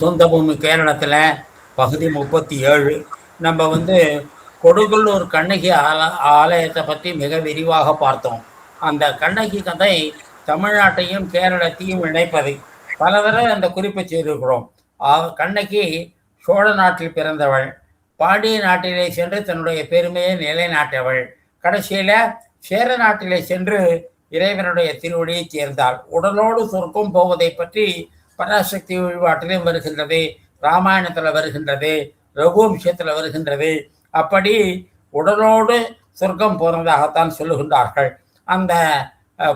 சொந்த பூமி கேரளத்தில் பகுதி 37. நம்ம கொடுங்கல்லூர் கண்ணகி ஆலயத்தை பற்றி மிக விரிவாக பார்த்தோம். அந்த கண்ணகி கதை தமிழ்நாட்டையும் கேரளத்தையும் இணைப்பது. பல தடவை அந்த குறிப்பை செய்திருக்கிறோம். கண்ணகி சோழ நாட்டில் பிறந்தவள், பாண்டிய நாட்டிலே சென்று தன்னுடைய பெருமையை நிலைநாட்டவள், கடைசியில் சேர நாட்டிலே சென்று இறைவனுடைய திருவடியை சேர்ந்தாள். உடலோடு சொர்க்கம் போவதை பற்றி பராசக்தி வழிபாட்டிலும் வருகின்றது, ராமாயணத்தில் வருகின்றது, ரகுவம்சத்தில் வருகின்றது. அப்படி உடலோடு சொர்க்கம் போனதாகத்தான் சொல்லுகின்றார்கள். அந்த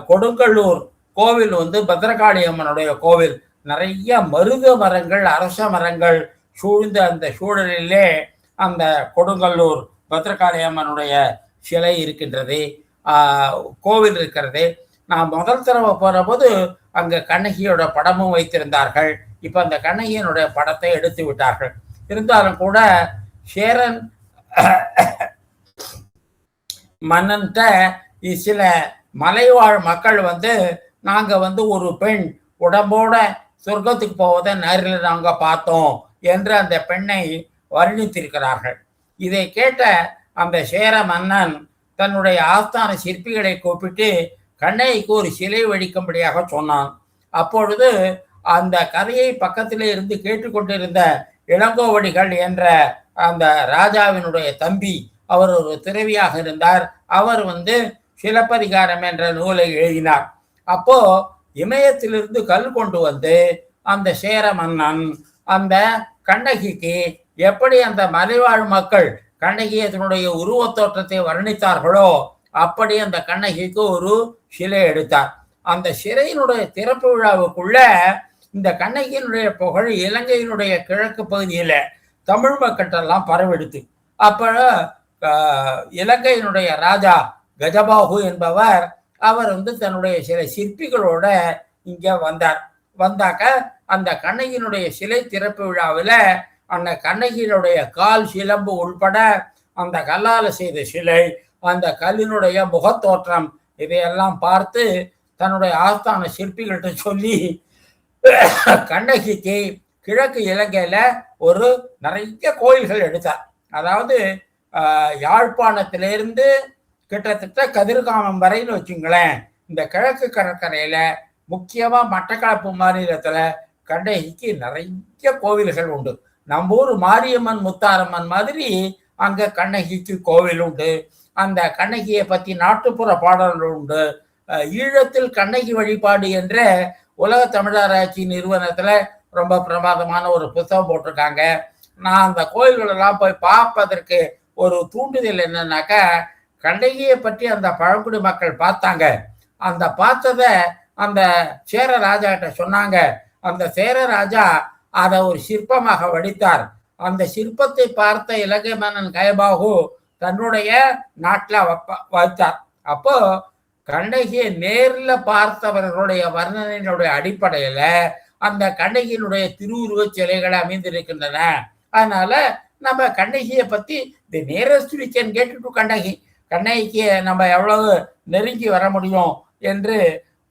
கொடுங்கல்லூர் கோவில் பத்ரகாளி அம்மனுடைய கோவில். நிறைய மருத மரங்கள், அரச மரங்கள் சூழ்ந்த அந்த சூழலிலே அந்த கொடுங்கல்லூர் பத்ரகாளி அம்மனுடைய சிலை இருக்கின்றது, கோவில் இருக்கிறது. நான் முதல் தடவை போகிற போது அங்கே கண்ணகியோட படமும் வைத்திருந்தார்கள். இப்போ அந்த கண்ணகியினுடைய படத்தை எடுத்து விட்டார்கள். இருந்தாலும் கூட சேரன் மன்னன்ட்ட சில மலைவாழ் மக்கள் நாங்கள் ஒரு பெண் உடம்போட சொர்க்கத்துக்கு போவதை நேரில் நாங்கள் பார்த்தோம் என்று அந்த பெண்ணை வர்ணித்திருக்கிறார்கள். இதை கேட்ட அந்த சேர மன்னன் தன்னுடைய ஆஸ்தான சிற்பிகளை கூப்பிட்டு கண்ணகிக்கு ஒரு சிலை வடிக்கும்படியாக சொன்னான். அப்பொழுது அந்த கதையை பக்கத்திலே இருந்து கேட்டுக்கொண்டிருந்த இளங்கோவடிகள் என்ற அந்த ராஜாவினுடைய தம்பி, அவர் ஒரு துறவியாக இருந்தார். அவர் சிலப்பதிகாரம் என்ற நூலை எழுதினார். அப்போ இமயத்திலிருந்து கல் கொண்டு அந்த சேர மன்னன் அந்த கண்ணகிக்கு எப்படி அந்த மலைவாழ் மக்கள் கண்ணகியத்தினுடைய உருவத் தோற்றத்தை வர்ணித்தார்களோ அப்படி அந்த கண்ணகிக்கு ஒரு சிலை எடுத்தார். அந்த சிலையினுடைய திறப்பு விழாவுக்குள்ள இந்த கண்ணகியினுடைய புகழ் இலங்கையினுடைய கிழக்கு பகுதியில தமிழ் மக்கள்கிட்டெல்லாம் பரவெடுத்து. அப்ப இலங்கையினுடைய ராஜா கஜபாகு என்பவர் அவர் தன்னுடைய சில சிற்பிகளோட இங்க வந்தாக்க அந்த கண்ணகியினுடைய சிலை திறப்பு விழாவில் அந்த கண்ணகியினுடைய கால் சிலம்பு உள்பட அந்த கல்லால் செய்த சிலை, அந்த கல்லினுடைய முகத்தோற்றம், இதையெல்லாம் பார்த்து தன்னுடைய ஆஸ்தான சிற்பிகள்கிட்ட சொல்லி கண்ணகிக்கு கிழக்கு இலங்கையில ஒரு நிறைய கோயில்கள் எடுத்தார். அதாவது யாழ்ப்பாணத்திலிருந்து கிட்டத்தட்ட கதிர்காமம் வரைன்னு வச்சுங்களேன், இந்த கிழக்கு கடற்கரையில முக்கியமா மட்டக்களப்பு மாநிலத்துல கண்ணகிக்கு நிறைய கோவில்கள் உண்டு. நம்ம ஊர் மாரியம்மன் முத்தாரம்மன் மாதிரி அங்க கண்ணகிக்கு கோவில் உண்டு. அந்த கண்ணகியை பத்தி நாட்டுப்புற பாடல்கள் உண்டு. ஈழத்தில் கண்ணகி வழிபாடு என்ற உலக தமிழராட்சி நிறுவனத்துல ரொம்ப பிரமாதமான ஒரு புத்தகம் போட்டிருக்காங்க. நான் அந்த கோயில்களெல்லாம் போய் பார்ப்பதற்கு ஒரு தூண்டுதல் என்னன்னாக்கா, கண்ணகியை பற்றி அந்த பழங்குடி மக்கள் பார்த்தாங்க. அந்த பார்த்ததை அந்த சேர ராஜா கிட்ட சொன்னாங்க. அந்த சேர ராஜா அதை ஒரு சிற்பமாக வடித்தார். அந்த சிற்பத்தை பார்த்த இலங்கை மன்னன் கயபாகு தன்னுடைய நாட்டில் வைத்தார். அப்போ கண்ணகியை நேரில் பார்த்தவர்களுடைய வர்ணனையினுடைய அடிப்படையில அந்த கண்ணகியினுடைய திருவுருவ சிலைகள் அமைந்திருக்கின்றன. அதனால நம்ம கண்ணகியை பத்தி the nearest we can get to கண்ணகிக்கு நம்ம எவ்வளவு நெருங்கி வர முடியும் என்று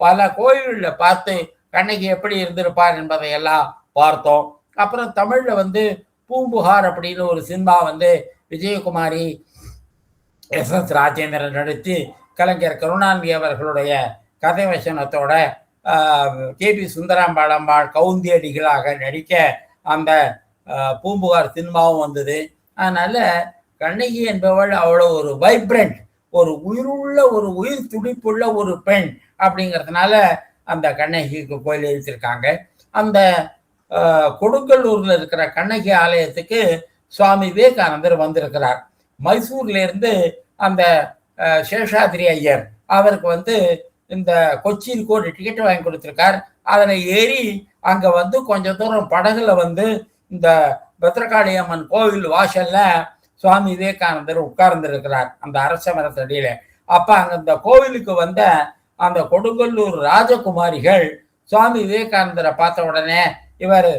பல கோயில்களில் பார்த்து கண்ணகி எப்படி இருந்திருப்பார் என்பதையெல்லாம் பார்த்தோம். அப்புறம் தமிழ்ல பூம்புகார் அப்படின்னு ஒரு சினிமா விஜயகுமாரி, எஸ் ராஜேந்திரன் நடித்து கலைஞர் கருணாநிதி அவர்களுடைய கதை வசனத்தோட கே.பி. சுந்தராம்பாளம்பாள் கவுந்தியடிகளாக நடிக்க அந்த பூம்புகார் சினிமாவும் வந்தது. அதனால கண்ணகி என்பவள் அவ்வளோ ஒரு வைப்ரண்ட், ஒரு உயிருள்ள, ஒரு உயிர் துடிப்புள்ள ஒரு பெண் அப்படிங்கிறதுனால அந்த கண்ணகிக்கு கோயில் எழுதியிருக்காங்க. அந்த கொடுங்கல்லூர்ல இருக்கிற கண்ணகி ஆலயத்துக்கு சுவாமி விவேகானந்தர் வந்திருக்கிறார். மைசூர்ல இருந்து அந்த சேஷாதிரி ஐயர் அவருக்கு இந்த கொச்சினுக்கு ஒரு டிக்கெட் வாங்கி கொடுத்திருக்கார். அதில் ஏறி அங்க கொஞ்சம் தூரம் படகுல இந்த பத்ரகாளி அம்மன் கோவில் வாசல்ல சுவாமி விவேகானந்தர் உட்கார்ந்து இருக்கிறார் அந்த அரச மரத்தடியில. அப்ப அங்க இந்த கோவிலுக்கு அந்த கொடுங்கல்லூர் ராஜகுமாரிகள் சுவாமி விவேகானந்தரை பார்த்த உடனே இவர்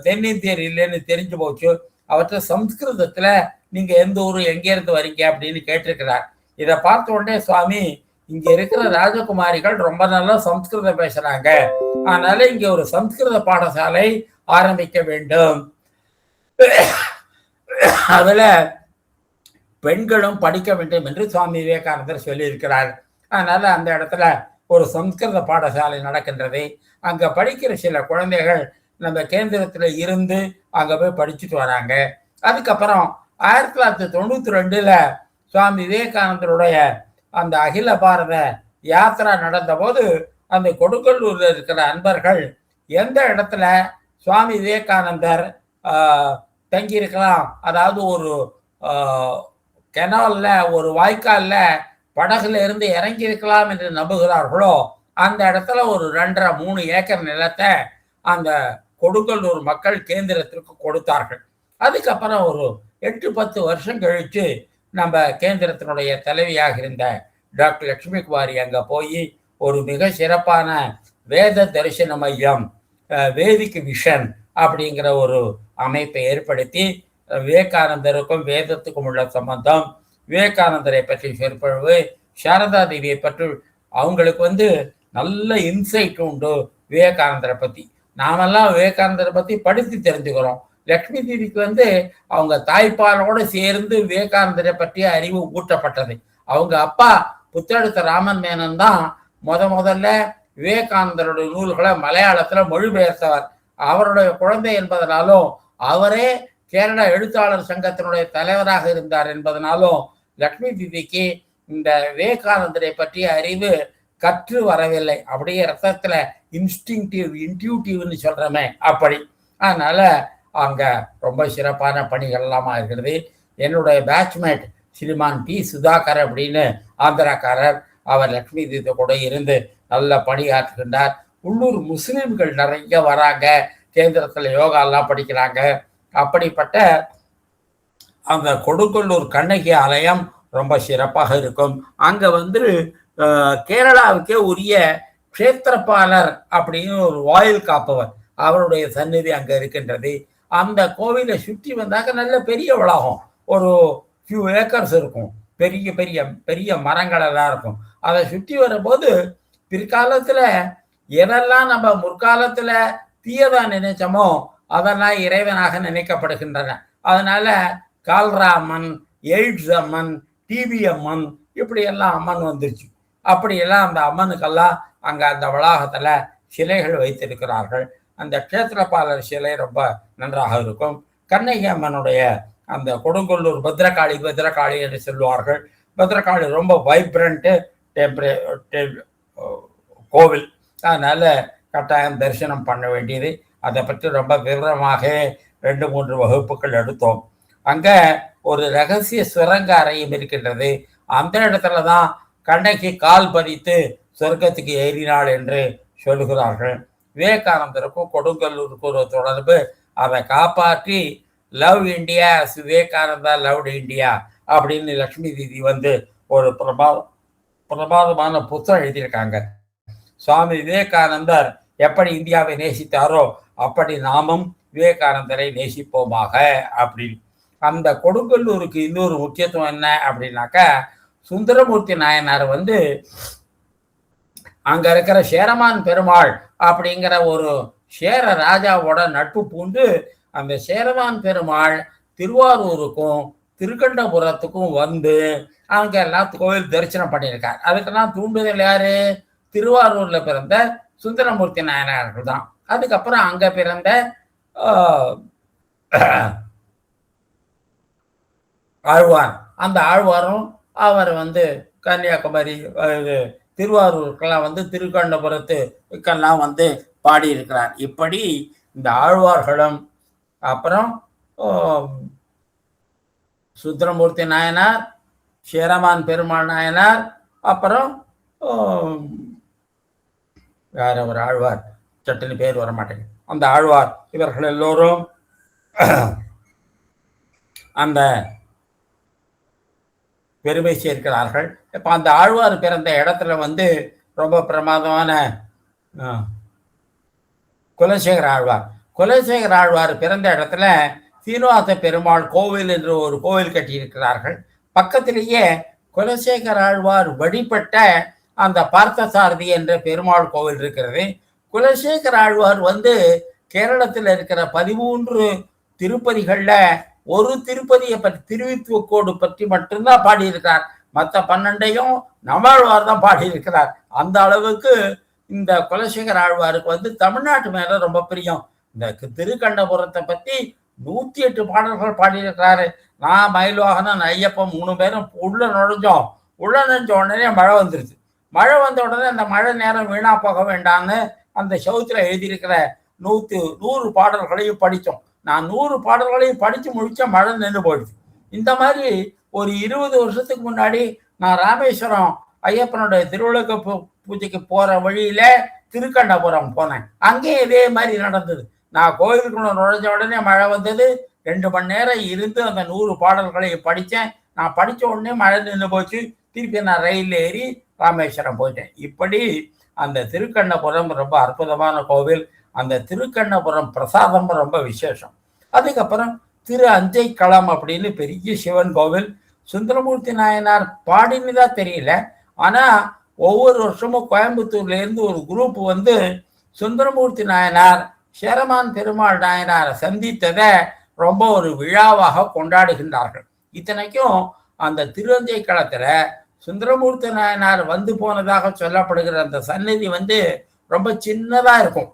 தென்னிந்தியர் இல்லைன்னு தெரிஞ்சு போச்சு. அவற்றை சம்ஸ்கிருதத்துல நீங்க எந்த ஊரு, எங்க இருந்து வரீங்க அப்படின்னு கேட்டிருக்கிறார். இதை பார்த்த உடனே சுவாமி, இங்க இருக்கிற ராஜகுமாரிகள் ரொம்ப நல்லா சம்ஸ்கிருதம் பேசுறாங்க, அதனால இங்க ஒரு சம்ஸ்கிருத பாடசாலை ஆரம்பிக்க வேண்டும். அதுல பெண்களும் படிக்க வேண்டும் என்று சுவாமி விவேகானந்தர் சொல்லியிருக்கிறார். அதனால அந்த இடத்துல ஒரு சம்ஸ்கிருத பாடசாலை நடக்கின்றது. அங்க படிக்கிற சில குழந்தைகள் நம்ம கேந்திரத்துல இருந்து அங்க போய் படிச்சுட்டு வராங்க. அதுக்கப்புறம் 1992 சுவாமி விவேகானந்தருடைய அந்த அகில பாரத யாத்திரா நடந்த போது அந்த கொடுங்கல்லூர்ல இருக்கிற அன்பர்கள் எந்த இடத்துல சுவாமி விவேகானந்தர் தங்கியிருக்கலாம், அதாவது ஒரு கெனால்ல ஒரு வாய்க்கால்ல படகுல இருந்து இறங்கி இருக்கலாம் என்று நம்புகிறார்களோ அந்த இடத்துல ஒரு 2.5-3 ஏக்கர் நிலத்தை அந்த கொடுங்கல்லூர் மக்கள் கேந்திரத்திற்கு கொடுத்தார்கள். அதுக்கப்புறம் ஒரு 8-10 வருஷம் கழிச்சு நம்ம கேந்திரத்தினுடைய தலைவியாக இருந்த டாக்டர் லட்சுமி குமாரி அங்க போய் ஒரு மிக சிறப்பான வேத தரிசன மையம், வேதிக் விஷன் அப்படிங்கிற ஒரு அமைப்பை ஏற்படுத்தி விவேகானந்தருக்கும் வேதத்துக்கும் உள்ள சம்பந்தம், விவேகானந்தரை பற்றி சொற்பொழிவு, சாரதா தேவியை பற்றி அவங்களுக்கு நல்ல இன்சைட் உண்டு விவேகானந்தரை பத்தி. நாமெல்லாம் விவேகானந்தரை பத்தி படித்து தெரிஞ்சுக்கிறோம். லட்சுமி தேவிக்கு அவங்க தாய்ப்பாலோட சேர்ந்து விவேகானந்தரை பற்றிய அறிவு ஊட்டப்பட்டது. அவங்க அப்பா புத்தெடுத்த ராமன் மேனன் தான் முதல்ல விவேகானந்தருடைய நூல்களை மலையாளத்துல மொழிபெயர்த்தவர். அவருடைய குழந்தை என்பதனாலும் அவரே கேரள எழுத்தாளர் சங்கத்தினுடைய தலைவராக இருந்தார் என்பதனாலும் லட்சுமி தேவிக்கு இந்த விவேகானந்தரை பற்றிய அறிவு கற்று வரவில்லை. அப்படியே ரத்தத்துல இன்டியூட்டிவ்னு சொல்றமே அப்படி. அதனால அங்க ரொம்ப சிறப்பான பணிகள் எல்லாமா இருக்கிறது. என்னுடைய பேட்ச்மேட் ஸ்ரீமான் டி சுதாகர் அப்படின்னு ஆந்திராக்காரர், அவர் லட்சுமி தேவி கூட இருந்து நல்ல பணியாற்றுகின்றார். உள்ளூர் முஸ்லிம்கள் நிறைய வராங்க, கேந்திரத்துல யோகா எல்லாம் படிக்கிறாங்க. அப்படிப்பட்ட அந்த கொடுங்கல்லூர் கண்ணகி ஆலயம் ரொம்ப சிறப்பாக இருக்கும். அங்க கேரளாவுக்கே உரிய க்ஷேத்திரபாலர் அப்படின்னு ஒரு வாயில் காப்பவர், அவருடைய சந்நிதி அங்க இருக்கின்றது. அந்த கோவிலை சுற்றி வந்தாக்க நல்ல பெரிய வளாகம், ஒரு ஃபியூ ஏக்கர்ஸ் இருக்கும், பெரிய பெரிய பெரிய மரங்கள் எல்லாம் இருக்கும். அதை சுற்றி வரும்போது பிற்காலத்துல எதெல்லாம் நம்ம முற்காலத்துல தீயதா நினைச்சோமோ அதெல்லாம் இறைவனாக நினைக்கப்படுகின்றன. அதனால கால்ரா அம்மன், எய்ட்ஸ் அம்மன், டிபி அம்மன், இப்படி எல்லாம் அம்மன் வந்துருச்சு. அப்படியெல்லாம் அந்த அம்மனுக்கெல்லாம் அங்க அந்த வளாகத்துல சிலைகள் வைத்திருக்கிறார்கள். அந்த க்ஷேத்திரபாலர் சிலை ரொம்ப நன்றாக இருக்கும். கண்ணகி அம்மனுடைய அந்த கொடுங்கல்லூர் பத்ரகாளி என்று சொல்லுவார்கள். பத்ரகாளி ரொம்ப வைப்ரண்ட் கோவில். அதனால கட்டாயம் தரிசனம் பண்ண வேண்டியது. அதை பற்றி ரொம்ப விவரமாக 2-3 வகுப்புகள் எடுத்தோம். அங்க ஒரு ரகசிய சுரங்க அறையும் இருக்கின்றது. அந்த இடத்துல தான் கண்ணகி கால் பதித்து சொர்க்கத்துக்கு ஏறினாள் என்று சொல்லுகிறார்கள். விவேகானந்தருக்கும் கொடுங்கல்லூருக்கும் ஒரு தொடர்பு. அதை காப்பாற்றி love India, Vivekananda loved India அப்படின்னு லட்சுமி தேவி ஒரு பிரமாதமான புத்தகம் எழுதியிருக்காங்க. சுவாமி விவேகானந்தர் எப்படி இந்தியாவை நேசித்தாரோ அப்படி நாமும் விவேகானந்தரை நேசிப்போமாக அப்படின்னு. அந்த கொடுங்கல்லூருக்கு இன்னொரு முக்கியத்துவம் என்ன அப்படின்னாக்கா, சுந்தரமூர்த்தி நாயனார் அங்க இருக்கிற சேரமான் பெருமாள் அப்படிங்கிற ஒரு சேர ராஜாவோட நட்பு பூண்டு அந்த சேரமான் பெருமாள் திருவாரூருக்கும் திருக்கண்டபுரத்துக்கும் அங்க எல்லாம் கோவில் தரிசனம் பண்ணியிருக்கார். அதுக்கெல்லாம் தூண்டுதல் யாரு? திருவாரூர்ல பிறந்த சுந்தரமூர்த்தி நாயனார்கள் தான். அதுக்கப்புறம் அங்க பிறந்த ஆழ்வார், அந்த ஆழ்வாரும் அவர் கன்னியாகுமரி திருவாரூருக்கெல்லாம் திருக்கண்டபுரத்துக்கெல்லாம் பாடியிருக்கிறார். இப்படி இந்த ஆழ்வார்களும் அப்புறம் சுந்தரமூர்த்தி நாயனார், சேரமான் பெருமாள் நாயனார், அப்புறம் வேற ஒரு ஆழ்வார், சட்டுன்னு பேர் வர மாட்டேங்குது, அந்த ஆழ்வார், இவர்கள் எல்லோரும் அந்த பெருமை சேர்க்கிறார்கள். இப்ப அந்த ஆழ்வார் பிறந்த இடத்துல ரொம்ப பிரமாதமான குலசேகர ஆழ்வார் பிறந்த இடத்துல சீனிவாச பெருமாள் கோவில் என்று ஒரு கோவில் கட்டியிருக்கிறார்கள். பக்கத்திலேயே குலசேகர ஆழ்வார் வழிபட்ட அந்த பார்த்தசாரதி என்ற பெருமாள் கோவில் இருக்கிறது. குலசேகர ஆழ்வார் கேரளத்தில் இருக்கிற 13 திருப்பதிகள்ல ஒரு திருப்பதியை பற்றி திருவித்துவக்கோடு பற்றி மட்டும்தான் பாடியிருக்கிறார். மற்ற 12ஐயும் நம்மாழ்வார் தான் பாடியிருக்கிறார். அந்த அளவுக்கு இந்த குலசேகர ஆழ்வாருக்கு வந்து தமிழ்நாட்டு மேல ரொம்ப பிரியம். இந்த திருக்கண்டபுரத்தை பத்தி 108 பாடல்கள் பாடியிருக்கிறாரு. நான், மயில்வாகனன், ஐயப்பன் 3 பேரும் உள்ள நுழைஞ்சோம். உள்ள நுழைஞ்ச உடனே மழை வந்துருச்சு. மழை வந்த உடனே அந்த மழை நேரம் வீணா போக வேண்டாம்னு அந்த சவுத்துல எழுதியிருக்கிற 100 பாடல்களையும் படித்தோம். நான் 100 பாடல்களையும் படித்து முடிச்ச மழை நின்று போயிடுச்சு. இந்த மாதிரி ஒரு 20 வருஷத்துக்கு முன்னாடி நான் ராமேஸ்வரம் ஐயப்பனுடைய திருவிளக்கு பூஜைக்கு போற வழியில திருக்கண்டபுரம் போனேன். அங்கேயும் இதே மாதிரி நடந்தது. நான் கோயிலுக்குள்ள நுழைஞ்ச உடனே மழை வந்தது. 2 மணி நேரம் இருந்து அந்த 100 பாடல்களையும் படித்தேன். நான் படித்த உடனே மழை நின்று போச்சு. திருப்பி நான் ரயில் ஏறி ராமேஸ்வரம் போயிட்டேன். இப்படி அந்த திருக்கண்ணபுரம் ரொம்ப அற்புதமான கோவில். அந்த திருக்கண்ணபுரம் பிரசாதம் ரொம்ப விசேஷம். அதுக்கப்புறம் திரு அஞ்சை களம் அப்படின்னு பெரிய சிவன் கோவில். சுந்தரமூர்த்தி நாயனார் பாடினதா தெரியல. ஆனா ஒவ்வொரு வருஷமும் கோயம்புத்தூர்ல இருந்து ஒரு குரூப் வந்து சுந்தரமூர்த்தி நாயனார் சேரமான் பெருமாள் நாயனாரை சந்தித்ததை ரொம்ப ஒரு விழாவாக கொண்டாடுகின்றார்கள். இத்தனைக்கும் அந்த திருவஞ்சை களத்துல சுந்தரமூர்த்தி நாயனார் வந்து போனதாக சொல்லப்படுகிற அந்த சந்நிதி வந்து ரொம்ப சின்னதா இருக்கும்.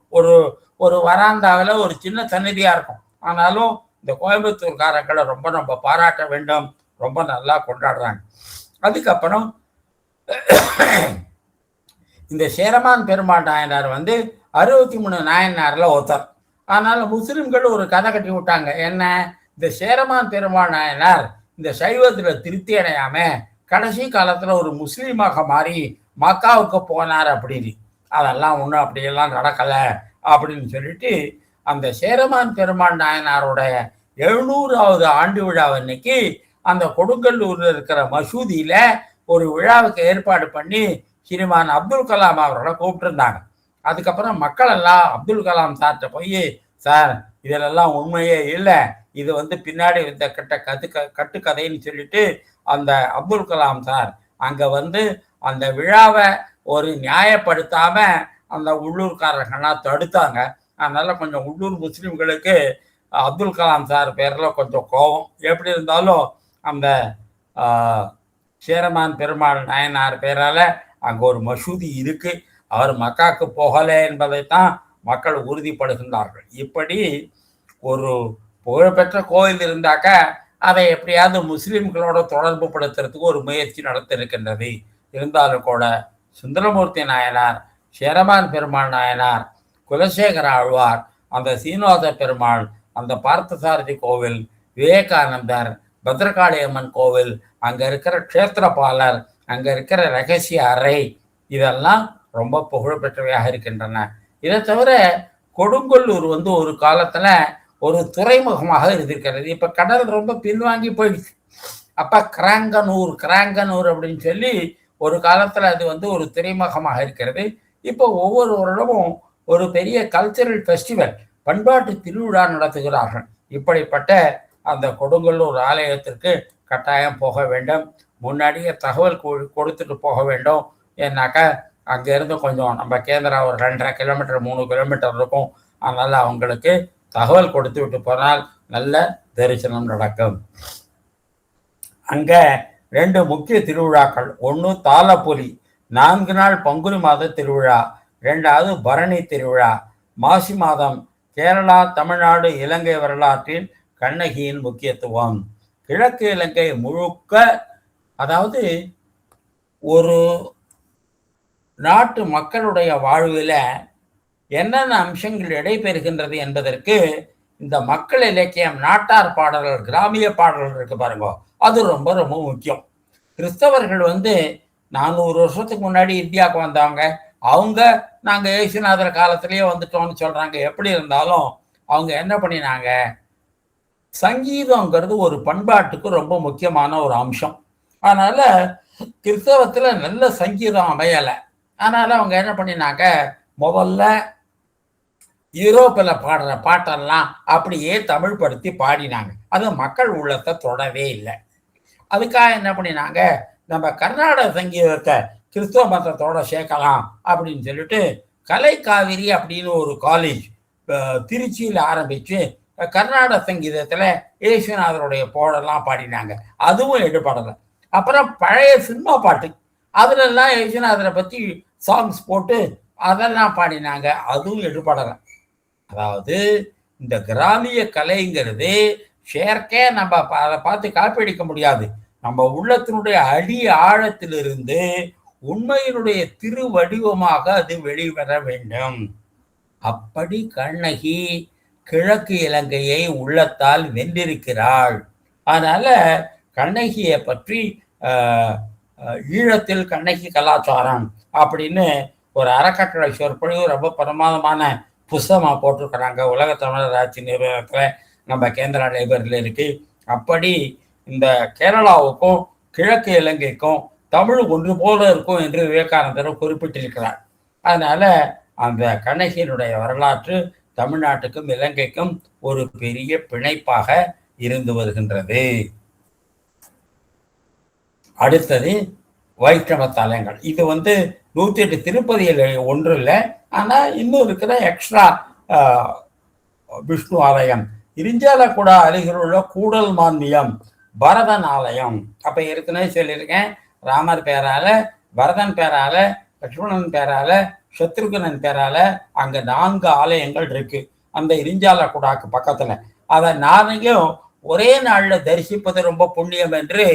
ஒரு வராந்தாவில் ஒரு சின்ன சந்நிதியா இருக்கும். ஆனாலும் இந்த கோயம்புத்தூர்காரர்களை ரொம்ப ரொம்ப பாராட்ட வேண்டும். ரொம்ப நல்லா கொண்டாடுறாங்க. அதுக்கப்புறம் இந்த சேரமான் பெருமாள் நாயனார் வந்து 63 நாயனார்ல ஒருத்தர். அதனால முஸ்லிம்கள் ஒரு கதை கட்டி விட்டாங்க. என்ன, இந்த சேரமான் பெருமாள் நாயனார் இந்த சைவத்துல திருப்தி அடையாம கடைசி காலத்துல ஒரு முஸ்லீமாக மாறி மக்காவுக்கு போனார் அப்படின்னு. அதெல்லாம் ஒன்றும் அப்படியெல்லாம் நடக்கல அப்படின்னு சொல்லிட்டு அந்த சேரமான் பெருமாள் நாயனாருடைய 700வது ஆண்டு விழா அன்னைக்கு அந்த கொடுங்கல்லூர்ல இருக்கிற மசூதியில ஒரு விழாவுக்கு ஏற்பாடு பண்ணி ஸ்ரீமான் அப்துல் கலாம் அவர்களை கூப்பிட்டுருந்தாங்க. அதுக்கப்புறம் மக்கள் எல்லாம் அப்துல் கலாம் சார்கிட்ட போய், சார் இதிலெல்லாம் உண்மையே இல்லை, இது வந்து பின்னாடி இந்த கட்டுக்கதைன்னு சொல்லிட்டு அந்த அப்துல் கலாம் சார் அங்க வந்து அந்த விழாவை ஒரு நியாயப்படுத்தாம அந்த உள்ளூர்காரர்கள்லாம் தடுத்தாங்க. அதனால கொஞ்சம் உள்ளூர் முஸ்லிம்களுக்கு அப்துல் கலாம் சார் பேர்ல கொஞ்சம் கோபம். எப்படி இருந்தாலும் அந்த சேரமான் பெருமாள் நாயனார் பேரால அங்க ஒரு மசூதி இருக்கு, அவர் மக்காவுக்கு போகலை என்பதைத்தான் மக்கள் உறுதிப்படுகின்றார்கள். இப்படி ஒரு புகழ்பெற்ற கோயில் இருந்தாக்க அதை எப்படியாவது முஸ்லிம்களோட தொடர்பு படுத்துறதுக்கு ஒரு முயற்சி நடத்திருக்கின்றது. இருந்தாலும் கூட சுந்தரமூர்த்தி நாயனார், சேரமான் பெருமாள் நாயனார், குலசேகர ஆழ்வார், அந்த சீனிவாச பெருமாள், அந்த பார்த்தசாரதி கோவில், விவேகானந்தர், பத்ரகாளி அம்மன் கோவில், அங்க இருக்கிற க்ஷேத்திரபாலர், அங்க இருக்கிற ரகசிய அறை, இதெல்லாம் ரொம்ப புகழ்பெற்றவையாக இருக்கின்றன. இதை தவிர கொடுங்கல்லூர் வந்து ஒரு காலத்துல ஒரு துறைமுகமாக இருந்திருக்கிறது. இப்ப கடல் ரொம்ப பின்வாங்கி போயிடுச்சு. அப்ப கிராங்கனூர் அப்படின்னு சொல்லி ஒரு காலத்துல அது வந்து ஒரு துறைமுகமாக இருக்கிறது. இப்போ ஒவ்வொரு வருடமும் ஒரு பெரிய கல்ச்சரல் ஃபெஸ்டிவல், பண்பாட்டு திருவிழா நடத்துகிறார்கள். இப்படிப்பட்ட அந்த கொடுங்கல்லூர் ஆலயத்திற்கு கட்டாயம் போக வேண்டும். முன்னாடியே தகவல் கொடுத்துட்டு போக வேண்டும். ஏன்னாக்கா அங்கேருந்து கொஞ்சம் நம்ம கேந்திரா ஒரு 2.5 கிலோமீட்டர் 3 கிலோமீட்டர் இருக்கும். அதனால அவங்களுக்கு தகவல் கொடுத்து விட்டு போனால் நல்ல தரிசனம் நடக்கும். அங்க 2 முக்கிய திருவிழாக்கள், ஒன்று தாளப்புலி 4 நாள் பங்குனி மாத திருவிழா, 2வது பரணி திருவிழா. மாசி மாதம் கேரளா, தமிழ்நாடு, இலங்கை வரலாற்றில் கண்ணகியின் முக்கியத்துவம். கிழக்கு இலங்கை முழுக்க, அதாவது ஒரு நாட்டு மக்களுடைய வாழ்வில் என்னென்ன அம்சங்கள் இடைபெறுகின்றது என்பதற்கு இந்த மக்கள் இலக்கியம், நாட்டார் பாடல்கள், கிராமிய பாடல்கள் இருக்கு பாருங்க, அது ரொம்ப ரொம்ப முக்கியம். கிறிஸ்தவர்கள் வந்து 400 வருஷத்துக்கு முன்னாடி இந்தியாவுக்கு வந்தவங்க, அவங்க நாங்க இயேசுநாதர் காலத்திலேயே வந்துட்டோம்னு சொல்றாங்க. எப்படி இருந்தாலும் அவங்க என்ன பண்ணினாங்க, சங்கீதங்கிறது ஒரு பண்பாட்டுக்கு ரொம்ப முக்கியமான ஒரு அம்சம். அதனால கிறிஸ்தவத்துல நல்ல சங்கீதம் அமையலை. அதனால அவங்க என்ன பண்ணினாங்க, முதல்ல யூரோப்பில் பாடுற பாட்டெல்லாம் அப்படியே தமிழ் படுத்தி பாடினாங்க. அது மக்கள் உள்ளத்தை தொடவே இல்லை. அதுக்காக என்ன பண்ணினாங்க, நம்ம கர்நாடக சங்கீதத்தை கிறிஸ்தவ மதத்தோட சேர்க்கலாம் அப்படின்னு சொல்லிட்டு கலை காவிரி அப்படின்னு ஒரு காலேஜ் திருச்சியில் ஆரம்பிச்சு கர்நாடக சங்கீதத்துல இயேசுநாதருடைய பாடலாம் பாடினாங்க, அதுவும் எடுபடலை. அப்புறம் பழைய சினிமா பாட்டு அதுலெல்லாம் இயேசுநாதரை பத்தி சாங்ஸ் போட்டு அதெல்லாம் பாடினாங்க, அதுவும் எடுபடலை. அதாவது இந்த கிராமிய கலைங்கிறது செயற்கே நம்ம அதை பார்த்து காப்பீடிக்க முடியாது. நம்ம உள்ளத்தினுடைய அடி ஆழத்திலிருந்து உண்மையினுடைய திரு வடிவமாக அது வெளிவர வேண்டும். அப்படி கண்ணகி கிழக்கு இலங்கையை உள்ளத்தால் வென்றிருக்கிறாள். அதனால கண்ணகியை பற்றி ஈழத்தில் கண்ணகி கலாச்சாரம் அப்படின்னு ஒரு அறக்கட்டளை சொற்பொழிவு ரொம்ப பிரமாதமான புஸ்தகமாக போட்டிருக்கிறாங்க. உலக தமிழர் ஆட்சி நிறுவனத்தில் நம்ம கேந்திரா லைப்ரரியில் இருக்கு. அப்படி இந்த கேரளாவுக்கும் கிழக்கு இலங்கைக்கும் தமிழ் ஒன்று போல இருக்கும் என்று விவேகானந்தர் குறிப்பிட்டிருக்கிறார். அதனால அந்த கண்ணகியினுடைய வரலாற்று தமிழ்நாட்டுக்கும் இலங்கைக்கும் ஒரு பெரிய பிணைப்பாக இருந்து வருகின்றது. அடுத்தது வைஷ்ணவ தலங்கள். இது 108 திருப்பதியில் ஒன்று இல்லை, ஆனால் இன்னும் இருக்கிற எக்ஸ்ட்ரா விஷ்ணு ஆலயம். இரிஞ்சாலக்குடா அருகில் உள்ள கூடல் மான்மியம் பரதன் ஆலயம். அப்ப ஏற்கனவே சொல்லியிருக்கேன், ராமர் பேரால, பரதன் பேரால, லட்சுமணன் பேரால, சத்ருகனன் பேரால அங்க 4 ஆலயங்கள் இருக்கு அந்த இரிஞ்சாலக்குடாக்கு பக்கத்துல. அதை நாளையும் ஒரே நாள்ல தரிசிப்பது ரொம்ப புண்ணியம் என்று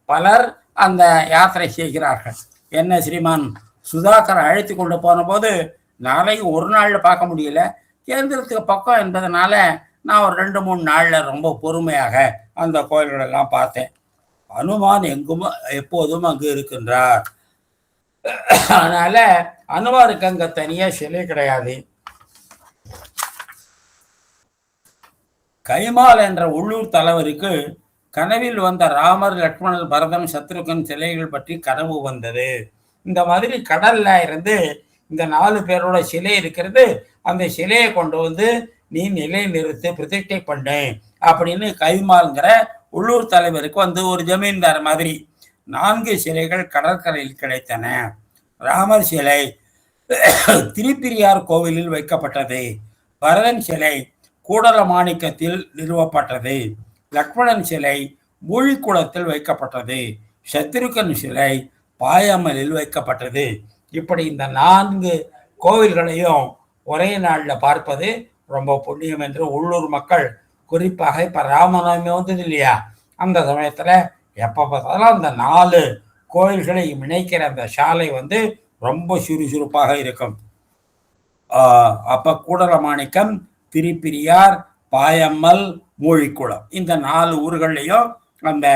பலர் அந்த யாத்திரை செய்கிறார்கள். என்ன ஸ்ரீமான் சுதாகர் அழைத்து கொண்டு போன போது நாளைக்கு ஒரு நாள்ல பார்க்க முடியல, கேந்திரத்துக்கு பக்கம் என்பதனால நான் ஒரு 2-3 நாள்ல ரொம்ப பொறுமையாக அந்த கோயில்களெல்லாம் பார்த்தேன். அனுமான் எங்கும் எப்போதும் அங்கு இருக்கின்றார். அதனால அனுமாருக்கு அங்க தனியா சிலை கிடையாது. கைமால் என்ற உள்ளூர் தலைவருக்கு கனவில் வந்த ராமர், லட்சுமணன், பரதன், சத்ருகன் சிலைகள் பற்றி கனவு வந்தது. இந்த மாதிரி கடல்ல இருந்து இந்த 4 பேரோட சிலை இருக்கிறது, அந்த சிலையை கொண்டு நீ நிலை நிறுத்து, பிரதிஷ்டை பண்ணு அப்படின்னு கைமால்ங்கிற உள்ளூர் தலைவருக்கு ஒரு ஜமீன்தார் மாதிரி 4 சிலைகள் கடற்கரையில் கிடைத்தன. ராமர் சிலை திருப்பிரியார் கோவிலில் வைக்கப்பட்டது. பரதன் சிலை கூடல மாணிக்கத்தில் நிறுவப்பட்டது. லக்ஷ்மணன் சிலை மூழிக்குளத்தில் வைக்கப்பட்டது. சத்ருகன் சிலை பாயமலில் வைக்கப்பட்டது. இப்படி இந்த 4 கோவில்களையும் ஒரே நாளில் பார்ப்பது ரொம்ப புண்ணியம் என்று உள்ளூர் மக்கள், குறிப்பாக இப்ப ராமநவமி வந்தது இல்லையா, அந்த சமயத்துல எப்ப பார்த்தாலும் அந்த 4 கோயில்களை இணைக்கிற அந்த சாலை ரொம்ப சுறுசுறுப்பாக இருக்கும். அப்ப கூடலமாணிக்கம், திருப்பிரியார், பாயம்மல், மூழிக்குளம், இந்த 4 ஊர்களையும் அந்த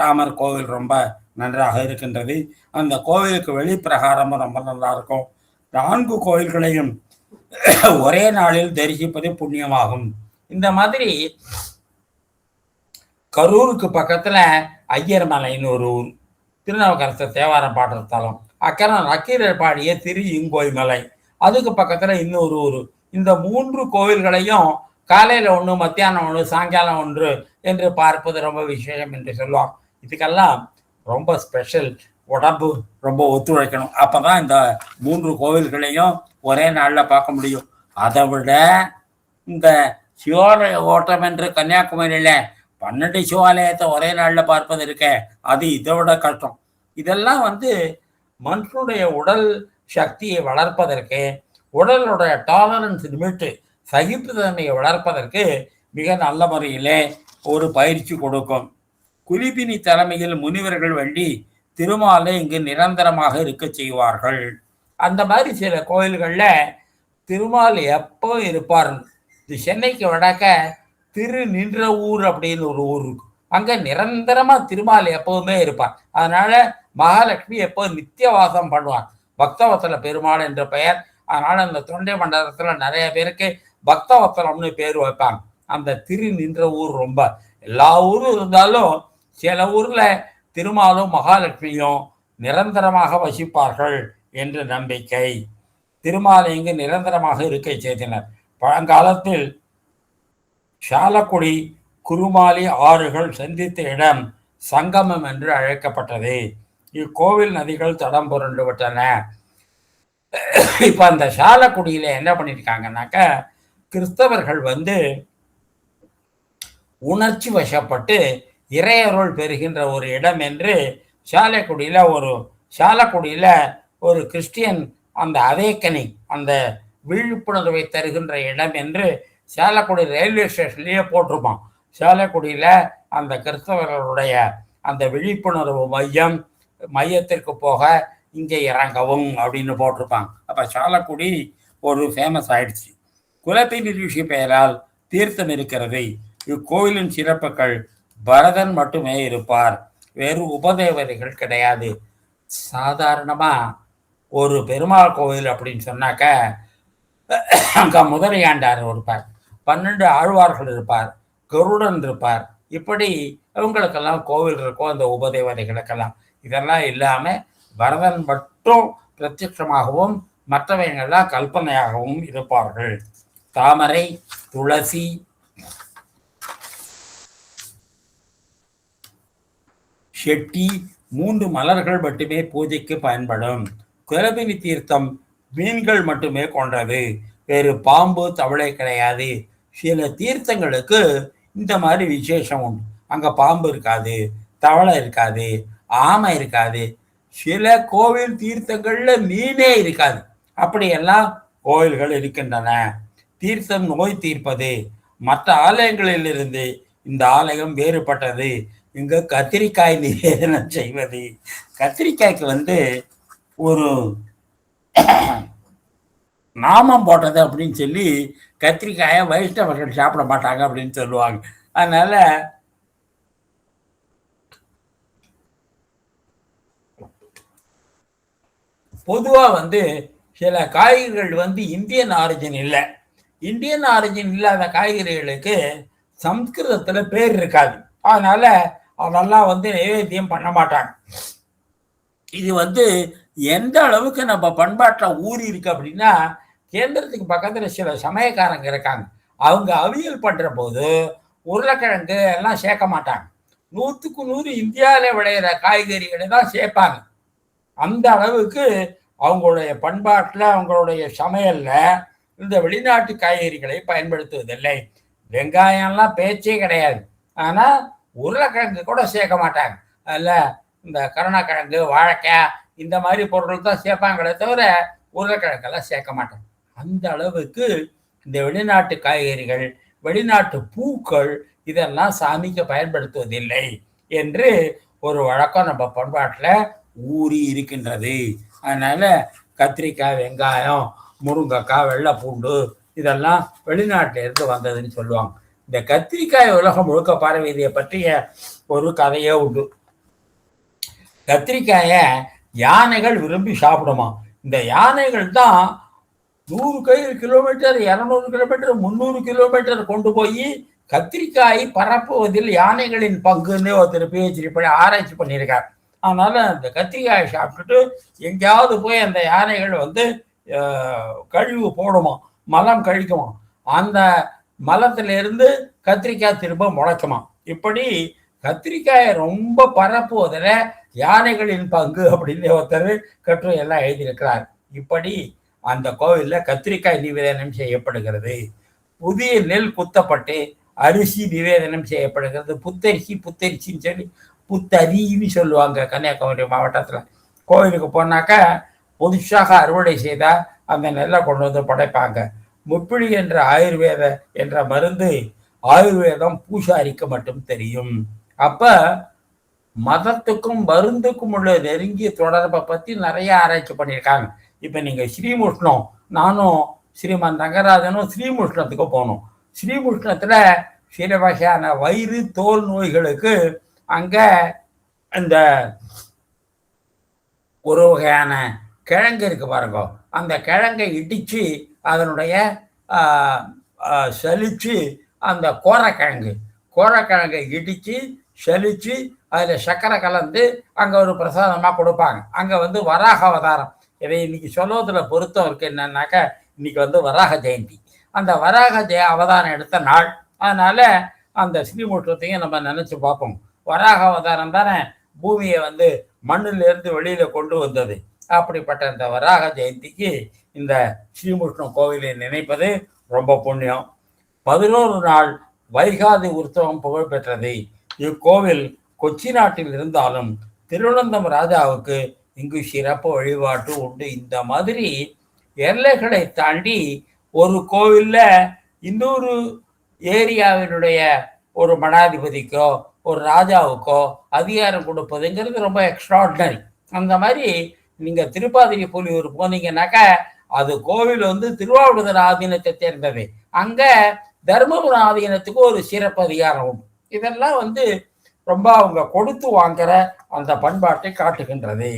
ராமர் கோவில் ரொம்ப நன்றாக இருக்கின்றது. அந்த கோவிலுக்கு வெளிப்பிரகாரமும் ரொம்ப நல்லா இருக்கும். 4 கோயில்களையும் ஒரே நாளில் தரிசிப்பது புண்ணியமாகும். இந்த மாதிரி கரூருக்கு பக்கத்துல ஐயர்மலைன்னு ஒரு ஊர், திருநாவுக்கரசர் தேவாரம் பாடுற தலம். அக்கறம் நக்கீரர் பாடிய திரு இங்கோய் மலை, அதுக்கு பக்கத்துல இன்னொரு ஊர். இந்த 3 கோவில்களையும் காலையில 1, மத்தியானம் 1, சாயங்காலம் 1 என்று பார்ப்பது ரொம்ப விசேஷம் என்று சொல்லுவாங்க. இதுக்கெல்லாம் ரொம்ப ஸ்பெஷல், உடம்பு ரொம்ப ஒத்துழைக்கணும். அப்பதான் இந்த 3 கோவில்களையும் ஒரே நாள்ல பார்க்க முடியும். அதை விட இந்த சிவாலய ஓட்டம் என்று கன்னியாகுமரியில 12 சிவாலயத்தை ஒரே நாள்ல பார்ப்பது இருக்க, அது இதை விட கஷ்டம். இதெல்லாம் மனுஷனுடைய உடல் சக்தியை வளர்ப்பதற்கு, உடலுடைய டாலரன்ஸ் லிமிட்டு, சகிப்புத்தன்மையை வளர்ப்பதற்கு மிக நல்ல முறையிலே ஒரு பயிற்சி கொடுக்கும். குலிபினி தலைமையில் முனிவர்கள் வேண்டி திருமாலை இங்கு நிரந்தரமாக இருக்க செய்வார்கள். அந்த மாதிரி சில கோயில்கள்ல திருமால் எப்போ இருப்பார். இது சென்னைக்கு வடக்க திரு நின்ற ஊர் அப்படின்னு ஒரு ஊர் இருக்கு, அங்க நிரந்தரமா திருமால் எப்பவுமே இருப்பார். அதனால மகாலட்சுமி எப்போ நித்தியவாசம் பண்ணுவார். பக்தவத்தல பெருமாள் என்ற பெயர். அதனால அந்த தொண்டை மண்டலத்துல நிறைய பேருக்கு பக்தவத்தலம்னு பேர் வைப்பாங்க. அந்த திரு நின்ற ஊர் ரொம்ப, எல்லா ஊரும் இருந்தாலும் சில ஊர்ல திருமாலும் மகாலட்சுமியும் நிரந்தரமாக வசிப்பார்கள் என்று நம்பிக்கை. திருமாலை இங்கு நிரந்தரமாக இருக்கை செய்தனர். பழங்காலத்தில் சாலக்குடி, குருமாலி ஆறுகள் சந்தித்த இடம் சங்கமம் என்று அழைக்கப்பட்டது. இக்கோவில் நதிகள் தடம் புரண்டு விட்டன. இப்ப அந்த சாலக்குடியில என்ன பண்ணிருக்காங்கன்னாக்க, கிறிஸ்தவர்கள் உணர்ச்சி வசப்பட்டு இறையருள் பெறுகின்ற ஒரு இடம் என்று சாலக்குடியில ஒரு கிறிஸ்டியன் அந்த அவேக்கனிங், அந்த விழிப்புணர்வை தருகின்ற இடம் என்று சாலக்குடி ரயில்வே ஸ்டேஷன்லயே போட்டிருப்பான். சாலக்குடியில அந்த கிறிஸ்தவர்களுடைய அந்த விழிப்புணர்வு மையத்திற்கு போக இங்கே இறங்கவும் அப்படின்னு போட்டிருப்பாங்க. அப்ப சாலக்குடி ஒரு ஃபேமஸ் ஆயிடுச்சு. குலத்தின் ரிஷி பெயரால் தீர்த்தம் இருக்கிறது. இக்கோயிலின் சிறப்புகள் பரதன் மட்டுமே இருப்பார், வேறு உபதேவதைகள் கிடையாது. சாதாரணமா ஒரு பெருமாள் கோவில் அப்படின்னு சொன்னாக்க அங்க முதலையாண்டார் இருப்பார், 12 ஆழ்வார்கள் இருப்பார், கருடன் இருப்பார். இப்படி அவங்களுக்கெல்லாம் கோவில் இருக்கும், அந்த உபதேவதைகளுக்கெல்லாம். இதெல்லாம் இல்லாம பரதன் மட்டும் பிரத்யட்சமாகவும் மற்றவங்கெல்லாம் கல்பனையாகவும் இருப்பார்கள். தாமரை, துளசி, செட்டி 3 மலர்கள் மட்டுமே பூஜைக்கு பயன்படும். குலபினி தீர்த்தம் மீன்கள் மட்டுமே கொண்டது, வேறு பாம்பு தவளை கிடையாது. சில தீர்த்தங்களுக்கு இந்த மாதிரி விசேஷம் உண்டு. அங்க பாம்பு இருக்காது, தவளை இருக்காது, ஆமை இருக்காது. சில கோவில் தீர்த்தங்கள்ல மீனே இருக்காது. அப்படியெல்லாம் கோயில்கள் இருக்கின்றன. தீர்த்தம் நோய் தீர்ப்பது. மற்ற ஆலயங்களில் இருந்து இந்த ஆலயம் வேறுபட்டது. இங்க கத்திரிக்காய் நிவேதனம் செய்வது. கத்திரிக்காய்க்கு ஒரு நாமம் போட்டது அப்படின்னு சொல்லி கத்திரிக்காயை வைஷ்ணவர்கள் சாப்பிட மாட்டாங்க அப்படின்னு சொல்லுவாங்க. அதனால பொதுவா சில காய்கறிகள் இந்தியன் ஆரிஜின் இல்லை. இந்தியன் ஆரிஜின் இல்லாத காய்கறிகளுக்கு சம்ஸ்கிருதத்துல பேர் இருக்காது. அதனால அதெல்லாம் நைவேத்தியம் பண்ண மாட்டாங்க. இது எந்த அளவுக்கு நம்ம பண்பாட்டில் ஊறி இருக்கு அப்படின்னா, கேந்திரத்துக்கு பக்கத்துல சில சமயக்காரங்க இருக்காங்க. அவங்க அவியல் பண்ற போது உருளைக்கிழங்கு எல்லாம் சேர்க்க மாட்டாங்க. 100க்கு 100 இந்தியாவில விளையிற காய்கறிகளை தான் சேர்ப்பாங்க. அந்த அளவுக்கு அவங்களுடைய பண்பாட்டில், அவங்களுடைய சமையல்ல இந்த வெளிநாட்டு காய்கறிகளை பயன்படுத்துவதில்லை. வெங்காயம்லாம் பேச்சே கிடையாது. ஆனா உருளைக்கிழங்கு கூட சேர்க்க மாட்டாங்க. அதில் இந்த கருணக்கிழங்கு, வாழைக்காய் இந்த மாதிரி பொருட்கள் தான் சேர்ப்பாங்களே தவிர உருளைக்கிழங்கெல்லாம் சேர்க்க மாட்டாங்க. அந்த அளவுக்கு இந்த வெளிநாட்டு காய்கறிகள், வெளிநாட்டு பூக்கள் இதெல்லாம் சாமிக்கு பயன்படுத்துவதில்லை என்று ஒரு வழக்கம் நம்ம பண்பாட்டில் ஊறி இருக்கின்றது. அதனால கத்திரிக்காய், வெங்காயம், முருங்கைக்காய், வெள்ளைப்பூண்டு இதெல்லாம் வெளிநாட்டில இருந்து வந்ததுன்னு சொல்லுவாங்க. இந்த கத்திரிக்காய் உலகம் முழுக்க பரவியதை பற்றிய ஒரு கதையே உண்டு. கத்திரிக்காயை யானைகள் விரும்பி சாப்பிடுமா. இந்த யானைகள் தான் 100 கிலோமீட்டர், 200 கிலோமீட்டர், 300 கிலோமீட்டர் கொண்டு போய் கத்திரிக்காய் பரப்புவதில் யானைகளின் பங்குன்னு ஒருத்தர் PhD பண்ணி ஆராய்ச்சி பண்ணியிருக்கார். அதனால அந்த கத்திரிக்காயை சாப்பிட்டுட்டு எங்கேயாவது போய் அந்த யானைகள் கழிவு போடுமா, மலம் கழிக்குமா. அந்த மலத்திலிருந்து கத்திரிக்காய் திரும்ப முளைக்குமா. இப்படி கத்திரிக்காயை ரொம்ப பரப்புவதில் யானைகளின் பங்கு அப்படின்னு ஒருத்தர் கட்டுரை எல்லாம் எழுதியிருக்கிறார். இப்படி அந்த கோவிலில் கத்திரிக்காய் நிவேதனம் செய்யப்படுகிறது. புதிய நெல் குத்தப்பட்டு அரிசி நிவேதனம் செய்யப்படுகிறது. புத்தரிசின்னு சொல்லி புத்தரின்னு சொல்லுவாங்க கன்னியாகுமரி மாவட்டத்தில். கோவிலுக்கு போனாக்கா புதுசாக அறுவடை செய்தால் அந்த நெல்லை கொண்டு படைப்பாங்க. முப்பிழி என்ற ஆயுர்வேத என்ற மருந்து ஆயுர்வேதம் பூசாரிக்கு மட்டும் தெரியும். அப்ப மதத்துக்கும் மருந்துக்கும் உள்ள நெருங்கிய தொடர்பை பத்தி நிறைய ஆராய்ச்சி பண்ணியிருக்காங்க. இப்ப நீங்க ஸ்ரீமுஷ்ணம், நானும் ஸ்ரீமன் ரங்கராஜனும் ஸ்ரீமுஷ்ணத்துக்கு போனோம். ஸ்ரீமுஷ்ணத்துல சில வகையான வயிறு, தோல் நோய்களுக்கு அங்க இந்த ஒரு வகையான கிழங்கு இருக்கு பாருங்க, அந்த கிழங்கை இடிச்சு அதனுடைய சலிச்சு, அந்த கோரக்கிழங்கை இடிச்சு சலிச்சு அதில் சர்க்கரை கலந்து அங்கே ஒரு பிரசாதமாக கொடுப்பாங்க. அங்கே வராக அவதாரம். இதை இன்னைக்கு சொல்வதில் பொருத்தம் இருக்கு. என்னன்னாக்கா இன்னைக்கு வராக ஜெயந்தி. அந்த வராக அவதாரம் எடுத்த நாள். அதனால அந்த ஸ்ரீமுஷ்ணத்தையும் நம்ம நினைச்சு பார்ப்போம். வராக அவதாரம் தானே பூமியை மண்ணிலிருந்து வெளியில கொண்டு வந்தது. அப்படிப்பட்ட இந்த வராக ஜெயந்திக்கு இந்த ஸ்ரீமுஷ்ணம் கோவிலை நினைப்பது ரொம்ப புண்ணியம். 11 நாள் வைகாதி உற்சவம் புகழ்பெற்றது. இக்கோவில் கொச்சி நாட்டில் இருந்தாலும் திருவனந்தபுரம் ராஜாவுக்கு இங்கு சிறப்பு வழிபாட்டு உண்டு. இந்த மாதிரி எல்லைகளை தாண்டி ஒரு கோவில்ல இன்னொரு ஏரியாவினுடைய ஒரு மடாதிபதிக்கோ ஒரு ராஜாவுக்கோ அதிகாரம் கொடுப்பதுங்கிறது ரொம்ப எக்ஸ்ட்ராடினரி. அந்த மாதிரி நீங்க திருப்பாதிரி புலியூர் போனீங்கன்னாக்கா அது கோவில் திருவாவடுதுறை ஆதீனத்தை சேர்ந்தது. அங்க தர்மபுரம் ஆதீனத்துக்கு ஒரு சிறப்பு அதிகாரம் உண்டு. இதெல்லாம் ரொம்ப அவங்க கொடுத்து வாங்குற அந்த பண்பாட்டை காட்டுகின்றது.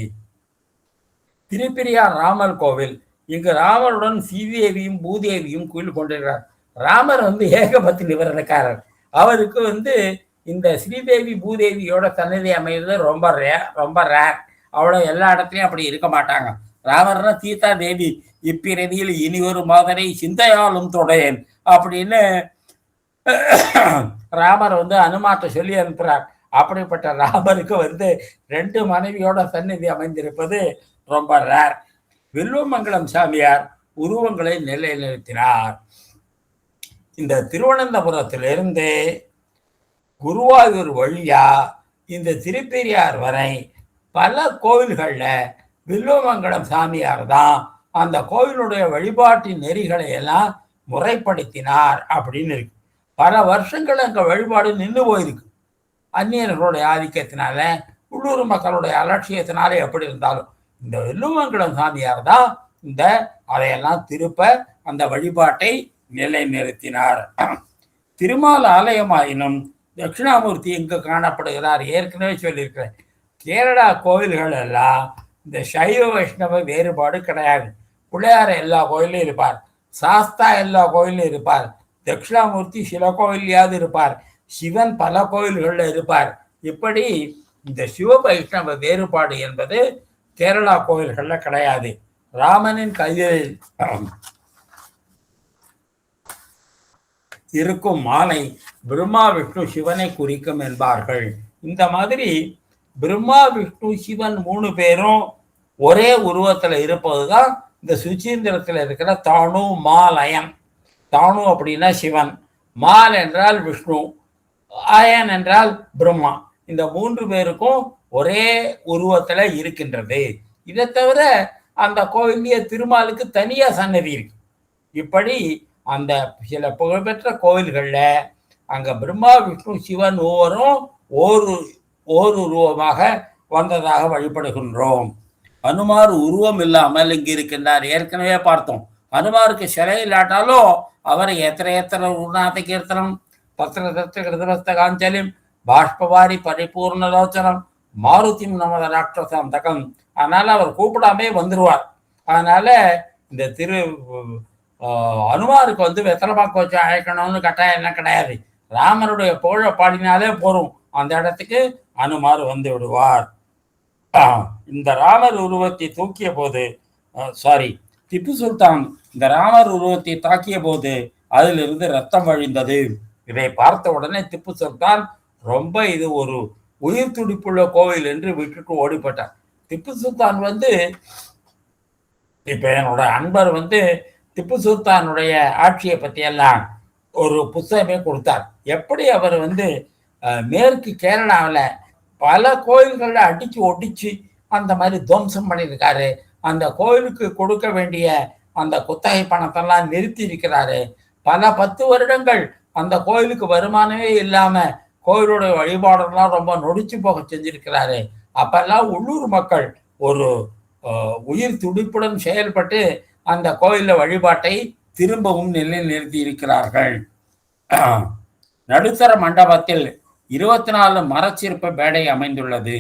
திருப்பிரியார் ராமர் கோவில். இங்கு ராமருடன் சீதேவியும் பூதேவியும் கோயில் கொண்டிருக்கிறார். ராமர் ஏகபத்தி நிவரணக்காரர். அவருக்கு இந்த ஸ்ரீதேவி பூதேவியோட சன்னதி அமைவது ரொம்ப ரேர். அவ்வளோ எல்லா இடத்துலையும் அப்படி இருக்க மாட்டாங்க. ராமர்னா சீதா தேவி இப்பிறவியில் இனி ஒரு மாதரை சிந்தையாலும் தொடையேன் அப்படின்னு ராமர் அனுமார்ட்ட சொல்லி அனுப்புறார். அப்படிப்பட்ட ராமருக்கு 2 மனைவியோட சன்னதி அமைந்திருப்பது ரொம்ப ரேர். வில்வமங்கலம் சாமியார் உருவங்களை நிலைநிறுத்தினார். இந்த திருவனந்தபுரத்திலிருந்து குருவாயூர் வழியா இந்த திருப்பெரியார் வரை பல கோவில்கள்ல வில்வமங்கலம் சாமியார் தான் அந்த கோவிலுடைய வழிபாட்டின் நெறிகளை எல்லாம் முறைப்படுத்தினார் அப்படின்னு இருக்கு. பல வருஷங்கள் அங்க வழிபாடு நின்று போயிருக்கு. அந்நியர்களுடைய ஆதிக்கத்தினால, உள்ளூர் மக்களுடைய அலட்சியத்தினால எப்படி இருந்தாலும் இந்த வில்வமங்கலம் சாமியார் தான் அதையெல்லாம் திருப்ப அந்த வழிபாட்டை நிலைநிறுத்தினார். திருமால் ஆலயமாயினும் தட்சிணாமூர்த்தி இங்கு காணப்படுகிறார். ஏற்கனவே சொல்லியிருக்கிறேன். கேரளா கோவில்கள் எல்லாம் இந்த சைவ வைஷ்ணவ வேறுபாடு கிடையாது. பிள்ளையார் எல்லா கோயிலும் இருப்பார், சாஸ்தா எல்லா கோயிலும் இருப்பார், தட்சிணாமூர்த்தி சில கோயிலையாவது இருப்பார், சிவன் பல கோயில்கள்ல இருப்பார். இப்படி இந்த சிவ வைஷ்ணவ வேறுபாடு என்பது கேரளா கோயில்கள்ல கிடையாது. ராமனின் கையில் இருக்கும் மாலை பிரம்மா விஷ்ணு சிவனை குறிக்கும் என்பார்கள். இந்த மாதிரி பிரம்மா விஷ்ணு சிவன் 3 பேரும் ஒரே உருவத்துல இருப்பதுதான் இந்த சுச்சீந்திரத்தில் இருக்கிற தானு மாலயன். தானு அப்படின்னா சிவன், மால் என்றால் விஷ்ணு, அயன் என்றால் பிரம்மா. இந்த 3 பேருக்கும் ஒரே உருவத்துல இருக்கின்றது. இதை தவிர அந்த கோயிலே திருமாலுக்கு தனியா சன்னதி இருக்கு. இப்படி அந்த சில புகழ்பெற்ற கோயில்கள்ல அங்க பிரம்மா விஷ்ணு சிவன் ஒவ்வொரும் ஓர் உருவமாக வந்ததாக வழிபடுகின்றோம். அனுமார் உருவம் இல்லாமல் இங்கு இருக்கின்றார். ஏற்கனவே பார்த்தோம். அனுமாருக்கு சிலை இல்லாட்டாலும் அவரை எத்தனை உருநாத கீர்த்தனம், பத்திர காஞ்சலிம், பாஷ்பவாரி பரிபூர்ணலோச்சனம், மாருதிம் நமத ராட்சசாந்தகம். அதனால அவர் கூப்பிடாமே வந்துருவார். அதனால இந்த அனுமாருக்கு வெத்தலைப்பாக்கு வச்சு அழைக்கணும்னு கட்டாயம் என்ன கிடையாது. ராமருடைய புகழ பாடினாலே போரும், அந்த இடத்துக்கு அனுமார் வந்து விடுவார். இந்த ராமர் உருவத்தை தூக்கிய போது திப்பு சுல்தான் இந்த ராமர் உருவத்தை தாக்கிய போது அதிலிருந்து ரத்தம் வழிந்தது. இதை பார்த்த உடனே திப்பு சுல்தான் ரொம்ப இது ஒரு உயிர் துடிப்புள்ள கோவில் என்று விட்டுட்டு ஓடிப்பட்டார். திப்பு சுல்தான் இப்ப என்னோட அன்பர் திப்பு சுல்தானுடைய ஆட்சியை பத்தி எல்லாம் ஒரு புத்தகமே கொடுத்தார். எப்படி அவர் மேற்கு கேரளாவில் பல கோயில்களை அடிச்சு ஒடிச்சு அந்த மாதிரி துவம்சம் பண்ணியிருக்காரு. அந்த கோயிலுக்கு கொடுக்க வேண்டிய அந்த குத்தகை பணத்தெல்லாம் நிறுத்தி இருக்கிறாரு. பல 10 வருடங்கள் அந்த கோயிலுக்கு வருமானமே இல்லாம கோயிலுடைய வழிபாடெல்லாம் ரொம்ப நொடிச்சு போக செஞ்சிருக்கிறாரு. அப்பெல்லாம் உள்ளூர் மக்கள் ஒரு உயிர் துடிப்புடன் செயல்பட்டு அந்த கோயில வழிபாட்டை திரும்பவும் நிலைநிறுத்தி இருக்கிறார்கள். நடுத்தர மண்டபத்தில் 24 மரச்சிற்ப பேடை அமைந்துள்ளது.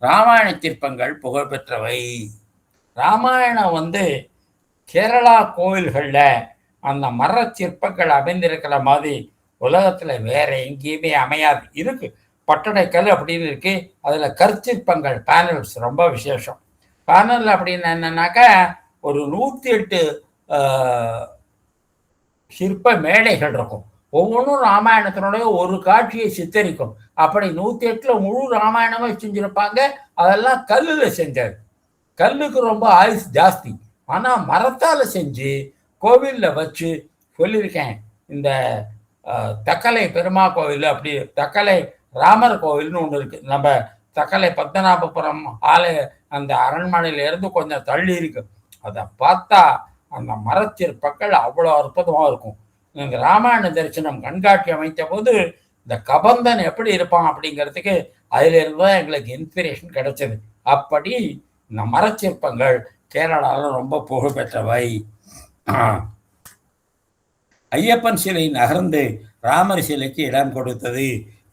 ராமாயண சிற்பங்கள் புகழ்பெற்றவை. ராமாயணம் கேரளா கோயில்கள்ல அந்த மர சிற்பங்கள் அமைந்திருக்கிற மாதிரி உலகத்துல வேற எங்கேயுமே அமையாது. இருக்கு, பட்டடைக்கல் அப்படின்னு இருக்கு. அதுல கற்சிற்பங்கள் பேனல்ஸ் ரொம்ப விசேஷம். பேனல் அப்படின்னு என்னன்னாக்கா ஒரு 108 சிற்ப மேடைகள் இருக்கும். ஒவ்வொன்றும் ராமாயணத்தினுடைய ஒரு காட்சியை சித்தரிக்கும். அப்படி 108ல முழு ராமாயணமா செஞ்சிருப்பாங்க. அதெல்லாம் கல்லுல செஞ்சது. கல்லுக்கு ரொம்ப ஆயுஸ் ஜாஸ்தி. ஆனா மரத்தால செஞ்சு கோவில்ல வச்சு சொல்லியிருக்கேன். இந்த தக்கலை பெருமா கோவில், அப்படி தக்கலை ராமர் கோவில்னு ஒன்று இருக்கு. நம்ம தக்கலை பத்மநாபபுரம் ஆலய அந்த அரண்மனையில இருந்து கொஞ்சம் தள்ளி இருக்கு. அதை பார்த்தா அந்த மரச்சிற்பங்கள் அவ்வளோ அற்புதமாக இருக்கும். இந்த ராமாயண தரிசனம் கண்காட்சி அமைத்த போது இந்த கபந்தன் எப்படி இருப்பான் அப்படிங்கிறதுக்கு அதுல இருந்து தான் எங்களுக்கு இன்ஸ்பிரேஷன் கிடைச்சது. அப்படி இந்த மரச்சிற்பங்கள் கேரளாவில் ரொம்ப புகழ்பெற்றவை. ஐயப்பன் சிலை நகர்ந்து ராமர் சிலைக்கு இடம் கொடுத்தது.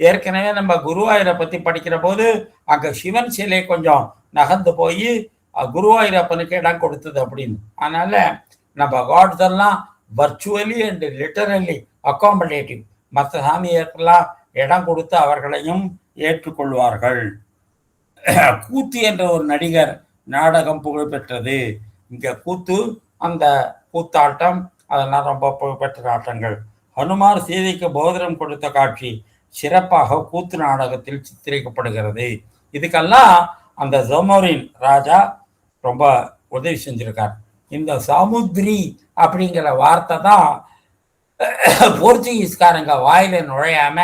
ஏற்கனவே நம்ம குருவாயூரை பத்தி படிக்கிற போது அங்க சிவன் சிலை கொஞ்சம் நகர்ந்து போய் குருவாயூரப்பனுக்கு இடம் கொடுத்தது அப்படின்னு. அதனால நம்ம காட்ஸ் எல்லாம் வர்ச்சுவலி அண்ட் லிட்டரலி அகாமடேட்டிவ். மற்ற சாமியர்கள்லாம் இடம் கொடுத்து அவர்களையும் ஏற்றுக்கொள்வார்கள். கூத்து என்ற ஒரு நடிகர் நாடகம் புகழ்பெற்றது. இங்க கூத்து, அந்த கூத்தாட்டம் அதெல்லாம் ரொம்ப புகழ்பெற்ற ஆட்டங்கள். ஹனுமார் சீதைக்கு போதனம் கொடுத்த காட்சி சிறப்பாக கூத்து நாடகத்தில் சித்தரிக்கப்படுகிறது. இதுக்கெல்லாம் அந்த ஜமோரின் ராஜா ரொம்ப உதவி செஞ்சிருக்கார். இந்த சமுத்ரி அப்படிங்கிற வார்த்தை தான் போர்ச்சுகீஸ்காரங்க வாயில நுழையாம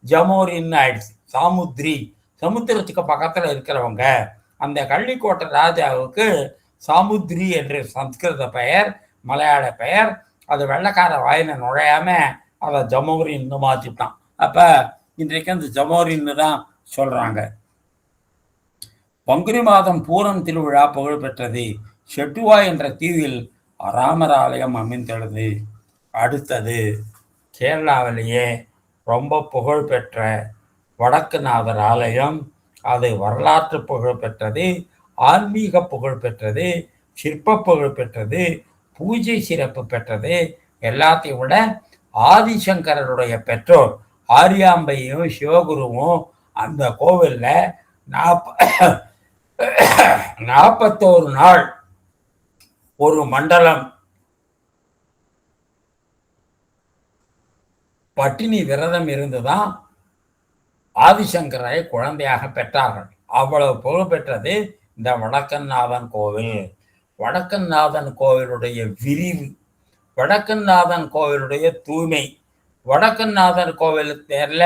ஜமோரின்னு ஆயிடுச்சு. சாமுத்ரி, சமுத்திரத்துக்கு பக்கத்துல இருக்கிறவங்க. அந்த கள்ளிக்கோட்டை ராஜாவுக்கு சாமுத்ரி என்று சம்ஸ்கிருத பெயர், மலையாள பெயர். அது வெள்ளைக்கார வாயில நுழையாம அதை ஜமோரின்னு மாத்திட்டான். அப்ப இன்றைக்கு அந்த ஜமோரின்னு தான் சொல்றாங்க. பங்குனி மாதம் பூரம் திருவிழா புகழ்பெற்றது. ஷெட்டுவா என்ற தீவில் ராமர் ஆலயம் அமைந்துள்ளது. அடுத்தது கேரளாவிலேயே ரொம்ப புகழ்பெற்ற வடக்குநாதர் ஆலயம். அது வரலாற்று புகழ் பெற்றது, ஆன்மீக புகழ் பெற்றது, சிற்ப புகழ் பெற்றது, பூஜை சிறப்பு பெற்றது. எல்லாத்தையும் விட ஆதிசங்கரருடைய பெற்றோர் ஆரியாம்பையும் சிவகுருவும் அந்த கோவில்ல 41 நாள் ஒரு மண்டலம் பட்டினி விரதம் இருந்துதான் ஆதிசங்கரை குழந்தையாக பெற்றார்கள். அவ்வளவு புகழ் பெற்றது இந்த வடக்கநாதன் கோவில். வடக்கநாதன் கோவிலுடைய விரிவு, வடக்கநாதன் கோவிலுடைய தூய்மை, வடக்கநாதன் கோவில் நேர்ல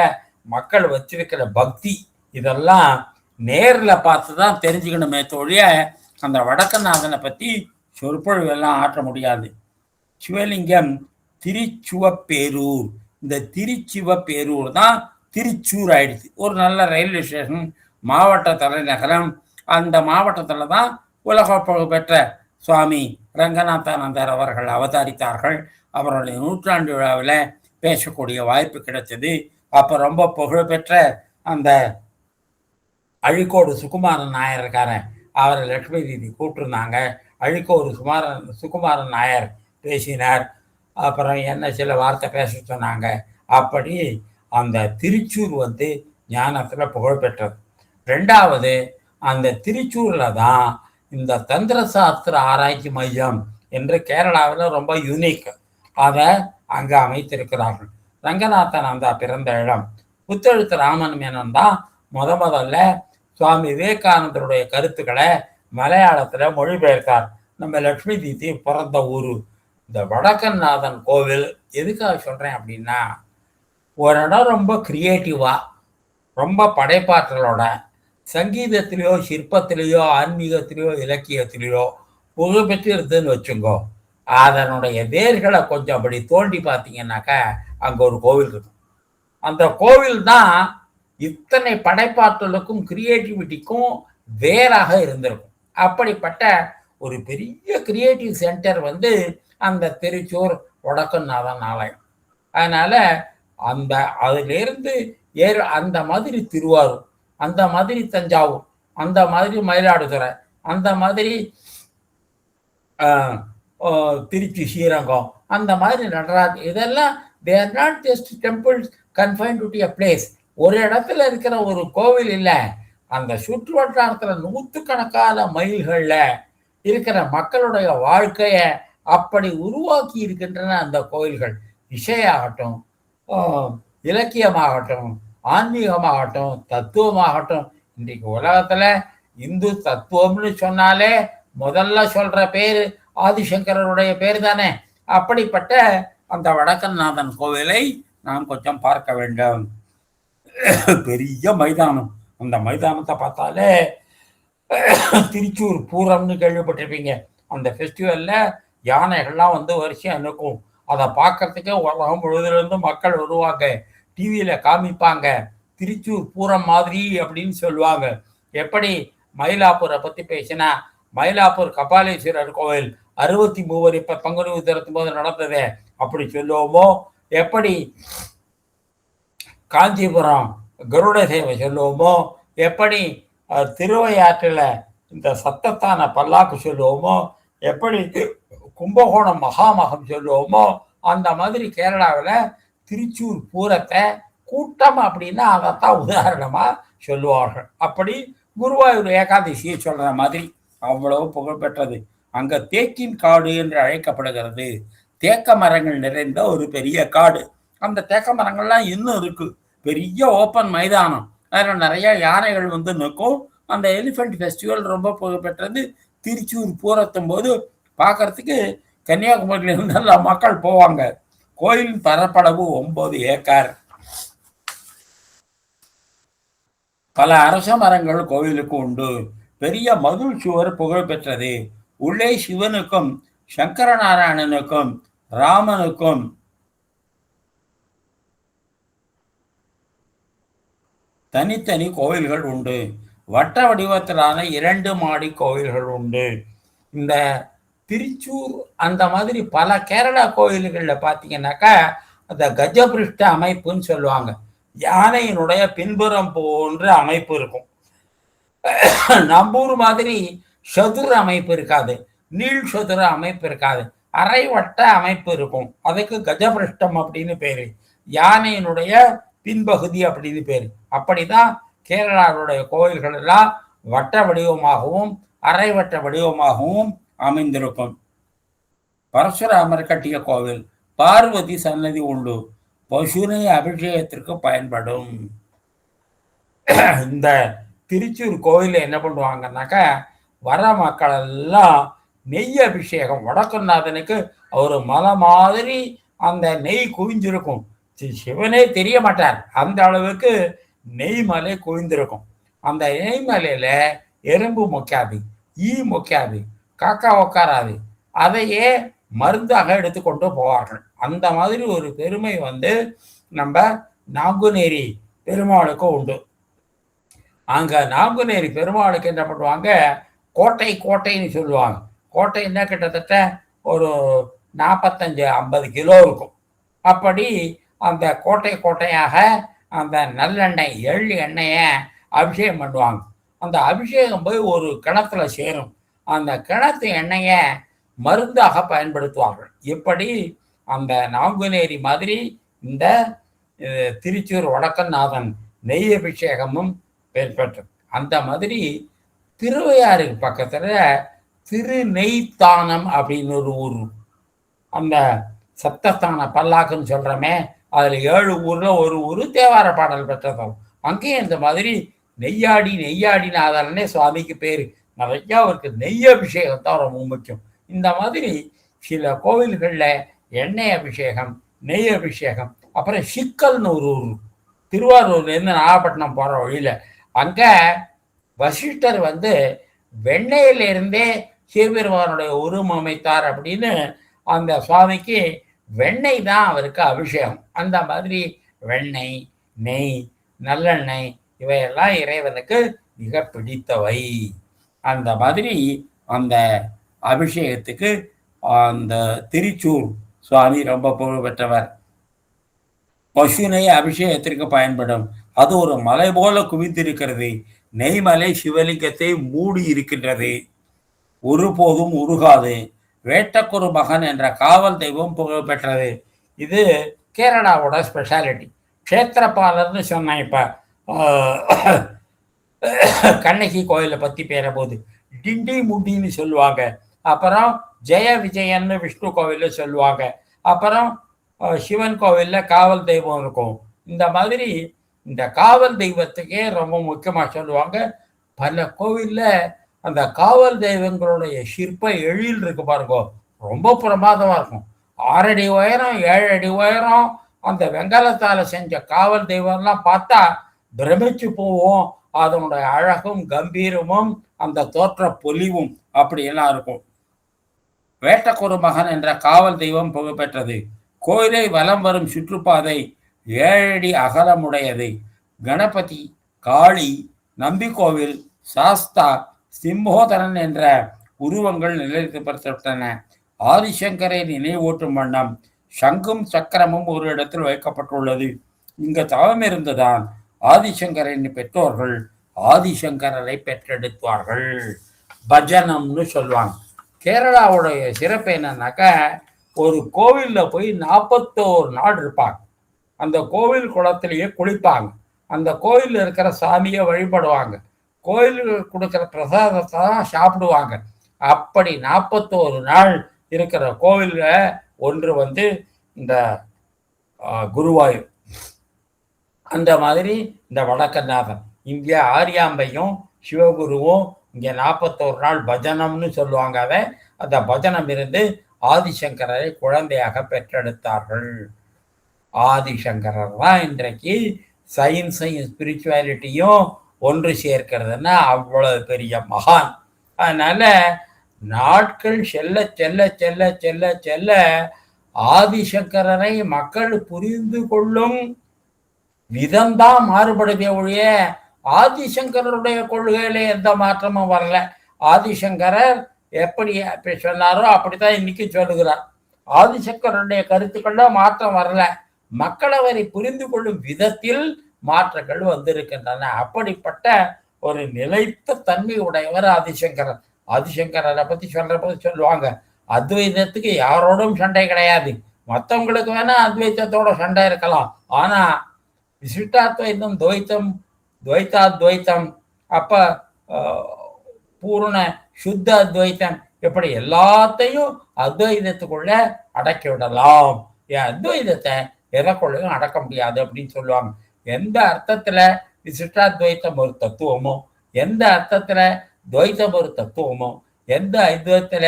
மக்கள் வச்சிருக்கிற பக்தி, இதெல்லாம் நேர்ல பார்த்து தான் தெரிஞ்சுக்கணுமே தோழிய அந்த வடக்கநாதனை பத்தி சொற்பொழிவெல்லாம் ஆற்ற முடியாது. சிவலிங்கம் திருச்சுவப்பேரூர். இந்த திருச்சிவப்பேரூர் தான் திருச்சூர் ஆயிடுச்சு. ஒரு நல்ல ரயில்வே ஸ்டேஷன், மாவட்ட தலைநகரம். அந்த மாவட்டத்தில் தான் உலக புகழ்பெற்ற சுவாமி ரங்கநாதானந்தர் அவர்கள் அவதரித்தார்கள். அவருடைய 100ஆண்டு விழாவில் பேசக்கூடிய வாய்ப்பு கிடைச்சது. அப்போ ரொம்ப புகழ்பெற்ற அந்த அழிக்கோடு சுகுமாரன் நாயர் இருக்காரன், அவரை லட்சுமி தீதி கூப்பிட்டுருந்தாங்க. அழிக்கோடு சுகுமாரன் நாயர் பேசினார். அப்புறம் என்ன சில வார்த்தை பேச சொன்னாங்க. அப்படி அந்த திருச்சூர் ஞானத்தில் புகழ்பெற்றது. ரெண்டாவது, அந்த திருச்சூரில் தான் இந்த தந்திர சாஸ்திர ஆராய்ச்சி மையம் என்று கேரளாவில் ரொம்ப யூனிக், அதை அங்கே அமைத்திருக்கிறார்கள். ரங்கநாதனந்தா பிறந்த இடம். புத்தெழுத்து ராமன் மேனன் தான் முதல்ல சுவாமி விவேகானந்தருடைய கருத்துக்களை மலையாளத்தில் மொழிபெயர்த்தார். நம்ம லட்சுமி தீதி பிறந்த ஊர். இந்த வடக்கநாதன் கோவில் எதுக்காக சொல்கிறேன் அப்படின்னா, ஒரு இடம் ரொம்ப கிரியேட்டிவாக, ரொம்ப படைப்பாற்றலோட, சங்கீதத்திலேயோ சிற்பத்திலேயோ ஆன்மீகத்திலேயோ இலக்கியத்திலேயோ புகழ்பெற்று இருக்குதுன்னு வச்சுங்கோ. அதனுடைய வேர்களை கொஞ்சம் அப்படி தோண்டி பார்த்தீங்கன்னாக்கா அங்கே ஒரு கோவில் இருக்கும். அந்த கோவில் தான் இத்தனை படைப்பாற்றலுக்கும் கிரியேட்டிவிட்டிக்கும் வேறாக இருந்திருக்கும். அப்படிப்பட்ட ஒரு பெரிய கிரியேட்டிவ் சென்டர் அந்த திருச்சூர் வடக்கநாதன் ஆலயம். அதனால அந்த அதிலிருந்து அந்த மாதிரி திருவாரூர், அந்த மாதிரி தஞ்சாவூர், அந்த மாதிரி மயிலாடுதுறை, அந்த மாதிரி திருச்சி ஸ்ரீரங்கம், அந்த மாதிரி நடராஜ், இதெல்லாம் they are not just temples confined to a place. ஒரு இடத்துல இருக்கிற ஒரு கோவில் இல்லை, அந்த சுற்று வட்டாரத்தில் 100கணக்கான மைல்கள்ல இருக்கிற மக்களுடைய வாழ்க்கைய அப்படி உருவாக்கி இருக்கின்றன அந்த கோயில்கள். இசையாகட்டும், இலக்கியமாகட்டும், ஆன்மீகமாகட்டும், தத்துவமாகட்டும். இன்றைக்கு உலகத்துல இந்து தத்துவம்னு சொன்னாலே முதல்ல சொல்ற பேரு ஆதிசங்கரருடைய பேர் தானே. அப்படிப்பட்ட அந்த வடக்கநாதன் கோவிலை நாம் கொஞ்சம் பார்க்க வேண்டும். பெரிய மைதானம். அந்த மைதானத்தை பார்த்தாலே திருச்சூர் பூரம்னு கேள்விப்பட்டிருப்பீங்க. அந்த ஃபெஸ்டிவல்ல யானைகள்லாம் வந்து வரிசையா நிற்கும். அதை பார்க்கறதுக்கே உலகம் முழுவதிலிருந்து மக்கள் வருவாங்க. டிவியில காமிப்பாங்க. திருச்சூர் பூரம் மாதிரி அப்படின்னு சொல்லுவாங்க. எப்படி மயிலாப்பூரை பத்தி பேசினா, மயிலாப்பூர் கபாலீஸ்வரர் கோவில் 63 இப்ப பங்குனி உத்திரத்தும் போது நடந்தது அப்படி சொல்லுவோமோ, எப்படி காஞ்சிபுரம் கருட சேவை சொல்லுவோமோ, எப்படி திருவையாற்றில் இந்த சத்தத்தான பல்லாக்கு சொல்லுவோமோ, எப்படி கும்பகோணம் மகாமகம் சொல்லுவோமோ, அந்த மாதிரி கேரளாவில் திருச்சூர் பூரத்தை கூட்டம் அப்படின்னா அதைத்தான் உதாரணமா சொல்லுவார்கள். அப்படி குருவாயூர் ஏகாதசியை சொல்ற மாதிரி அவ்வளவு புகழ்பெற்றது. அங்க தேக்கின் காடு என்று அழைக்கப்படுகிறது. தேக்க மரங்கள் நிறைந்த ஒரு பெரிய காடு. அந்த தேக்க மரங்கள்லாம் இன்னும் இருக்கு. பெரிய ஓப்பன் மைதானம். அதில் நிறைய யானைகள் வந்து நிற்கும். அந்த எலிஃபென்ட் ஃபெஸ்டிவல் ரொம்ப புகழ்பெற்றது. திருச்சூர் பூரத்தும் போது பார்க்கறதுக்கு கன்னியாகுமரியிலிருந்து நல்ல மக்கள் போவாங்க. கோயிலின் பரப்பளவு 9 ஏக்கர். பல அரச மரங்கள் கோவிலுக்கு உண்டு. பெரிய மதுள் சுவர் புகழ்பெற்றது. உள்ளே சிவனுக்கும் சங்கரநாராயணனுக்கும் ராமனுக்கும் தனித்தனி கோவில்கள் உண்டு. வட்ட வடிவத்திலான 2 மாடி கோவில்கள் உண்டு. இந்த திருச்சூர் அந்த மாதிரி பல கேரளா கோயில்களில் பார்த்தீங்கன்னாக்கா அந்த கஜபிருஷ்ட அமைப்புன்னு சொல்லுவாங்க. யானையினுடைய பின்புறம் போன்ற அமைப்பு இருக்கும். நம்பூர் மாதிரி சதுர அமைப்பு இருக்காது, நீள் சதுர அமைப்பு இருக்காது, அரை வட்ட அமைப்பு இருக்கும். அதுக்கு கஜபிருஷ்டம் அப்படின்னு பேரு. யானையினுடைய பின்பகுதி அப்படின்னு பேரு. அப்படிதான் கேரளாவுடைய கோயில்கள் எல்லாம் வட்ட வடிவமாகவும் அரை வட்ட வடிவமாகவும் அமைந்திருக்கும். பரசுராமர் கட்டிய கோவில். பார்வதி சன்னதி உண்டு. பசுனை அபிஷேகத்திற்கு பயன்படும். இந்த திருச்சூர் கோயிலில் என்ன பண்ணுவாங்கன்னாக்கா, வர மக்கள் எல்லாம் நெய் அபிஷேகம். வடக்குநாதனுக்கு ஒரு மலை மாதிரி அந்த நெய் குவிஞ்சிருக்கும். சிவனே தெரிய மாட்டார், அந்த அளவுக்கு நெய் மலை குவிந்திருக்கும். அந்த நெய் மலையில எறும்பு மொக்காது, ஈ மொக்காது, காக்கா உக்காராது. அதையே மருந்தாக எடுத்துக்கொண்டு போவார்கள். அந்த மாதிரி ஒரு பெருமை வந்து நம்ம நாங்குநேரி பெருமாளுக்கு உண்டு. அங்க நாங்குநேரி பெருமாளுக்கு என்ன பண்ணுவாங்க, கோட்டைன்னு சொல்லுவாங்க. கோட்டைன்னா கிட்டத்தட்ட ஒரு 45-50 கிலோ இருக்கும். அப்படி அந்த கோட்டையாக அந்த நல்லெண்ணெய் எள்ளு எண்ணெயை அபிஷேகம் பண்ணுவாங்க. அந்த அபிஷேகம் போய் ஒரு கிணத்துல சேரும். அந்த கிணத்து எண்ணெயை மருந்தாக பயன்படுத்துவார்கள். இப்படி அந்த நாங்குநேரி மாதிரி இந்த திருச்சூர் வடக்கநாதன் நெய் அபிஷேகமும் பெற்றது. அந்த மாதிரி திருவையாறுக்கு பக்கத்துல திருநெய்த்தானம் அப்படின்னு ஒரு ஊர். அந்த சப்தஸ்தான பல்லாக்குன்னு சொல்றமே, அதுல 7 ஊர்ல ஒரு ஊர் தேவார பாடல் பெற்றதும். அங்கேயும் இந்த மாதிரி நெய்யாடினாதானே சுவாமிக்கு பேரு. நிறைய அவருக்கு நெய் அபிஷேகம் தான் ரொம்ப முக்கியம். இந்த மாதிரி சில கோவில்கள்ல எண்ணெய் அபிஷேகம், நெய் அபிஷேகம். அப்புறம் சிக்கல்னு ஒரு ஊர், திருவாரூர்லேருந்து நாகப்பட்டினம் போற வழியில. அங்க வசிஷ்டர் வந்து வெண்ணெயிலிருந்தே சிவபெருமானுடைய உருவம் அமைத்தார் அப்படின்னு அந்த சுவாமிக்கு வெண்ணெய் தான் அவருக்கு அபிஷேகம். அந்த மாதிரி வெண்ணெய், நெய், நல்லெண்ணெய் இவையெல்லாம் இறைவனுக்கு மிக பிடித்தவை. அந்த மாதிரி அந்த அபிஷேகத்துக்கு அந்த திருச்சூர் சுவாமி ரொம்ப புகழ் பெற்றவர். பசுனை அபிஷேகத்திற்கு பயன்படும். அது ஒரு மலை போல குவிந்திருக்கிறது. நெய்மலை சிவலிங்கத்தை மூடி இருக்கின்றது, ஒருபோதும் உருகாது. வேட்டக்குரு மகன் என்ற காவல் தெய்வம் புகழ் பெற்றது. இது கேரளாவோட ஸ்பெஷாலிட்டி. க்ஷேத்திரபாலர்னு சொன்னேன். இப்ப கண்ணகி கோயிலை பத்தி பேர போது டிண்டி முண்டின்னு சொல்லுவாங்க. அப்புறம் ஜெய விஜயன்னு விஷ்ணு கோவில்ல சொல்லுவாங்க. அப்புறம் சிவன் கோவில்ல காவல் தெய்வம் இருக்கும். இந்த மாதிரி இந்த காவல் தெய்வத்துக்கே ரொம்ப முக்கியமா சொல்லுவாங்க. பல கோவில்ல அந்த காவல் தெய்வங்களுடைய சிற்ப எழில் இருக்கு பாருங்க, ரொம்ப பிரமாதமா இருக்கும். 6 அடி உயரம், 7 அடி உயரம். அந்த வெங்கலத்தால செஞ்ச காவல் தெய்வம்லாம் பார்த்தா பிரமிச்சு போவோம். அதனுடைய அழகும் கம்பீரமும் அந்த தோற்ற பொலிவும் அப்படியெல்லாம் இருக்கும். வேட்டக்குரு மகன் என்ற காவல் தெய்வம் புகழ்பெற்றது. கோயிலை வலம் வரும் சுற்றுப்பாதை 7 அடி அகலமுடையது. கணபதி, காளி, நம்பிக்கோவில், சாஸ்தா, சிம்போதரன் என்ற உருவங்கள் நிலைநிறுத்தப்பட்டன. ஆதிசங்கரை நினைவூட்டும் வண்ணம் சங்கும் சக்கரமும் ஒரு இடத்தில் வைக்கப்பட்டுள்ளது. இங்கு தவம் இருந்துதான் ஆதிசங்கரின் பெற்றோர்கள் ஆதிசங்கரரை பெற்றெடுத்தார்கள். பஜனம்னு சொல்லுவாங்க. கேரளாவுடைய சிறப்பு என்னன்னாக்க, ஒரு கோவில்ல போய் 41 நாள் இருப்பாங்க. அந்த கோவில் குளத்திலேயே குளிப்பாங்க. அந்த கோயிலில் இருக்கிற சாமியை வழிபடுவாங்க. கோயிலுக்கு கொடுக்குற பிரசாதத்தை தான் சாப்பிடுவாங்க. அப்படி 41 நாள் இருக்கிற கோவில்ல ஒன்று இந்த குருவாயூர். அந்த மாதிரி இந்த வடக்கநாதன், இங்கே ஆரியாம்பையும் சிவகுருவும் இங்கே 41 நாள் பஜனம்னு சொல்லுவாங்க. அந்த பஜனம் இருந்து ஆதிசங்கரரை குழந்தையாக பெற்றெடுத்தார்கள். ஆதிசங்கரர் தான் இன்றைக்கு சயின்ஸையும் ஸ்பிரிச்சுவாலிட்டியும் ஒன்று சேர்க்கிறதுன்னா அவ்வளவு பெரிய மகான். அதனால நாட்கள் செல்ல செல்ல செல்ல செல்ல செல்ல ஆதிசங்கரரை மக்கள் புரிந்து கொள்ளும் விதம்தான் மாறுபடுதே ஒழிய ஆதிசங்கரருடைய கொள்கையில எந்த மாற்றமும் வரல. ஆதிசங்கரர் எப்படி சொன்னாரோ அப்படித்தான் இன்னைக்கு சொல்லுகிறார். ஆதிசங்கரருடைய கருத்துக்கள்ல மாற்றம் வரல. மக்கள் அவரை புரிந்து கொள்ளும் விதத்தில் மாற்றங்கள் வந்திருக்கின்றன. அப்படிப்பட்ட ஒரு நிலைத்த தன்மை உடையவர் ஆதிசங்கரர். ஆதிசங்கரரை பத்தி சொல்றபோது சொல்லுவாங்க, அத்வைதத்துக்கு யாரோடும் சண்டை கிடையாது. மற்றவங்களுக்கு வேணா அத்வைத்தத்தோட சண்டை இருக்கலாம். ஆனா விசிஷ்டாத்வைத்தம், துவைத்தம், துவைத்தாத்வைத்தம், அப்ப பூர்ண சுத்த அத்வைத்தம், இப்படி எல்லாத்தையும் அத்வைதத்துக்குள்ள அடக்கி விடலாம். அத்வைதத்தை எதைக்குள்ளையும் அடக்க முடியாது அப்படின்னு சொல்லுவாங்க. எந்த அர்த்தத்துல விசிஷ்டாத்வைத்தம் ஒரு தத்துவமோ, எந்த அர்த்தத்துல துவைத்தம் ஒரு தத்துவமோ, எந்த அத்வைத்துல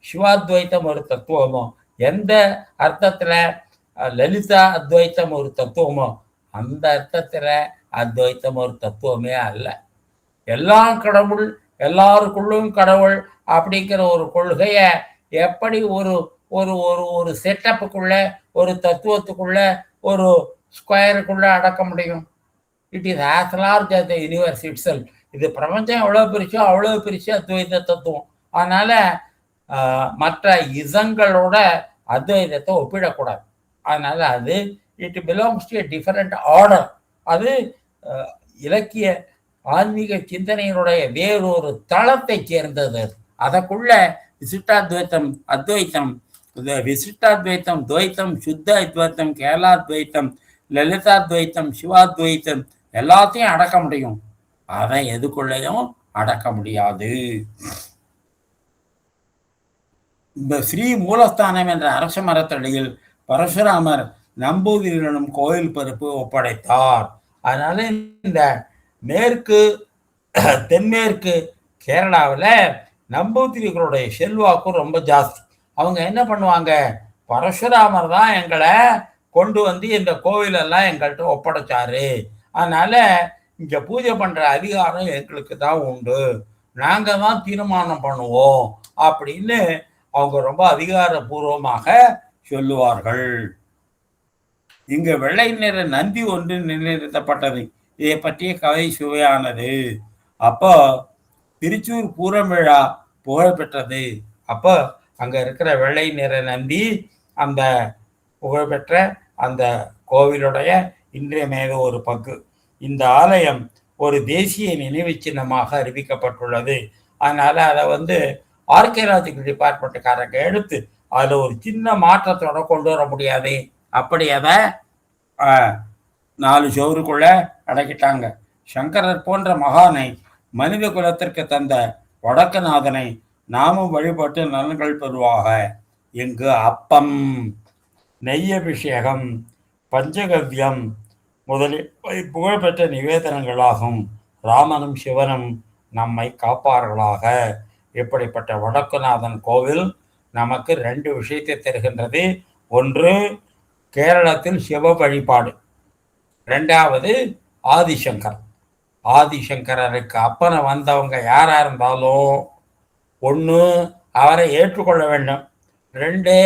சிவாத்வைத்தம் ஒரு தத்துவமோ, எந்த அர்த்தத்துல லலிதா அத்வைத்தம் ஒரு தத்துவமோ, அந்த அர்த்தத்துல அத்வைத்தம் ஒரு தத்துவமே அல்ல. எல்லாம் கடவுள், எல்லாருக்குள்ளும் கடவுள் அப்படிங்கிற ஒரு கொள்கைய எப்படி ஒரு ஒரு ஒரு ஒரு செட்டப்புக்குள்ள, ஒரு தத்துவத்துக்குள்ள, ஒரு ஸ்கொயருக்குள்ள அடக்க முடியும்? It is as large as the universe itself. இது பிரபஞ்சம் எவ்வளவு பிரிச்சோ அவ்வளவு பிரிச்சு அத்வைத தத்துவம். அதனால மற்ற இசங்களோட அத்வைதத்தை ஒப்பிடக்கூடாது. அதனால அது it belongs to a different order. அது இலக்கிய ஆன்மீக சிந்தனையினுடைய வேறொரு தளத்தை சேர்ந்தது. அதற்குள்ள விசிஷ்டாத்வைத்தம், அத்வைத்தம், விசிஷ்டாத்வைத்தம், துவைத்தம், சுத்த அத்வைத்தம், கேரளாத்வைத்தம், லலிதாத்வைத்தம், சிவாத்வைத்தம் எல்லாத்தையும் அடக்க முடியும். அதை எதுக்குள்ளையும் அடக்க முடியாது. இந்த ஸ்ரீ மூலஸ்தானம் என்ற அரச மரத்தடியில் பரசுராமர் நம்பூதிரிகளிடம் கோயில் பொறுப்பு ஒப்படைத்தார். அதனால இந்த மேற்கு தென்மேற்கு கேரளாவில் நம்பூதிரிகளுடைய செல்வாக்கு ரொம்ப ஜாஸ்தி. அவங்க என்ன பண்ணுவாங்க, பரசுராமர் தான் எங்களை கொண்டு இந்த கோவிலெல்லாம் எங்கள்கிட்ட ஒப்படைச்சாரு, அதனால இங்க பூஜை பண்ற அதிகாரம் எங்களுக்கு தான் உண்டு, நாங்க தான் தீர்மானம் பண்ணுவோம் அப்படின்னு அவங்க ரொம்ப அதிகாரபூர்வமாக சொல்லுவார்கள். இங்க வெள்ளை நிற நந்தி ஒன்று நிலைநிறுத்தப்பட்டது. இதை பற்றிய கதை சுவையானது. அப்போ திருச்சூர் பூரம் விழா புகழ் பெற்றது. அப்போ அங்க இருக்கிற வெள்ளை நிற நந்தி அந்த புகழ்பெற்ற அந்த கோவிலுடைய இன்றியமையாத ஒரு பங்கு. இந்த ஆலயம் ஒரு தேசிய நினைவு சின்னமாக அறிவிக்கப்பட்டுள்ளது. அதனால அதை ஆர்கியாலஜிக்கல் டிபார்ட்மெண்ட்டுக்காரங்க எடுத்து அதுல ஒரு சின்ன மாற்றத்தோட கொண்டு வர முடியாது. அப்படி அதை 4 சோறுக்குள்ள அடக்கிட்டாங்க. சங்கரர் போன்ற மகானை மனித குலத்திற்கு தந்த வடக்கநாதனை நாமும் வழிபட்டு நலன்கள் பெறுவாக. இங்கு அப்பம், நெய்யபிஷேகம், பஞ்சகவ்யம் முதலில் புகழ்பெற்ற நிவேதனங்களாகும். ராமனும் சிவனும் நம்மை காப்பார்களாக. இப்படிப்பட்ட வடக்குநாதன் கோவில் நமக்கு 2 விஷயத்தை தருகின்றது. ஒன்று கேரளத்தில் சிவ வழிபாடு, ரெண்டாவது ஆதிசங்கர். ஆதிசங்கரருக்கு அப்பனை வந்தவங்க யாரா இருந்தாலும் ஒன்று அவரை ஏற்றுக்கொள்ள வேண்டும், ரெண்டு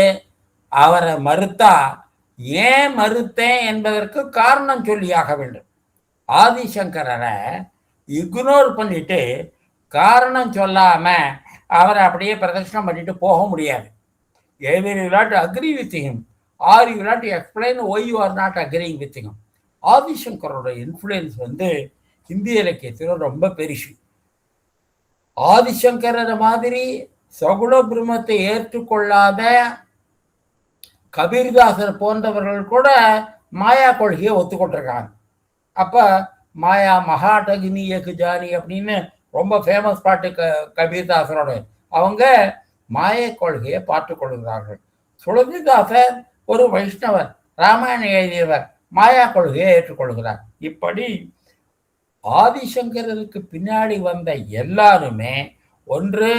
அவரை மறுத்தா ஏன் மறுத்தேன் என்பதற்கு காரணம் சொல்லியாக வேண்டும். ஆதிசங்கரரை இக்னோர் பண்ணிட்டு காரணம் சொல்லாம அவரை அப்படியே பிரதர்ஷனம் பண்ணிட்டு போக முடியாது. either you will not agree with him or you will not explain why you are not agreeing with him. ஆதிசங்கரோட இன்ஃப்ளூயன்ஸ் இந்திய இலக்கியத்தில் ரொம்ப பெருசு. ஆதிசங்கர மாதிரி சகுண பிரம்மத்தை ஏற்றுக்கொள்ளாத கபீர்தாசர் போன்றவர்கள் கூட மாயா கொள்கையை ஒத்துக்கொண்டிருக்காங்க. அப்ப மாயா மகாடகினி ஜானி அப்படின்னு ரொம்ப ஃபேமஸ் பாட்டு கபீர்தாசரோட, அவங்க மாய கொள்கையை பார்த்துக் கொள்கிறார்கள். துளசிதாசர் ஒரு வைஷ்ணவர், ராமாயணம் எழுதியவர், மாயா கொள்கையை ஏற்றுக்கொள்கிறார். இப்படி ஆதிசங்கருக்கு பின்னாடி வந்த எல்லாருமே ஒன்று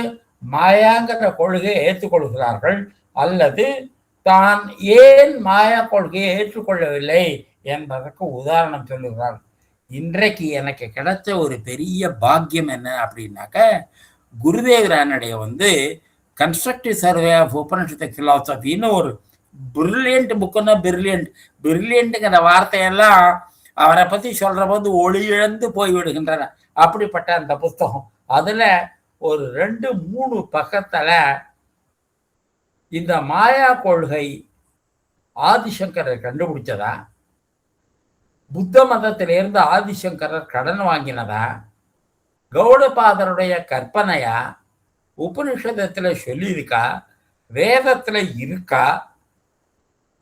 மாயாங்கிற கொள்கையை ஏற்றுக்கொள்கிறார்கள், அல்லது தான் ஏன் மாயா கொள்கையை ஏற்றுக்கொள்ளவில்லை என்பதற்கு உதாரணம் சொல்லுகிறார்கள். இன்றைக்கு எனக்கு கிடைச்ச ஒரு பெரிய பாக்கியம் என்ன அப்படின்னாக்க, Gurudev Ranade constructive survey of Upanishad பிலாசபின்னு ஒரு பிரில்லியன்ட் புக்குன்னா பிரில்லியன்ட்டுங்கிற வார்த்தையெல்லாம் அவரை பற்றி சொல்கிற போது ஒளி இழந்து போய்விடுகின்றன. அப்படிப்பட்ட அந்த புஸ்தகம், அதில் ஒரு 2-3 பக்கத்தில் இந்த மாயா கொள்கை ஆதிசங்கரர் கண்டுபிடிச்சதா, புத்த மதத்திலிருந்து ஆதிசங்கரர் கடன் வாங்கினதா, கௌடபாதருடைய கற்பனையா, உபனிஷதத்தில் சொல்லியிருக்கா, வேதத்தில் இருக்கா,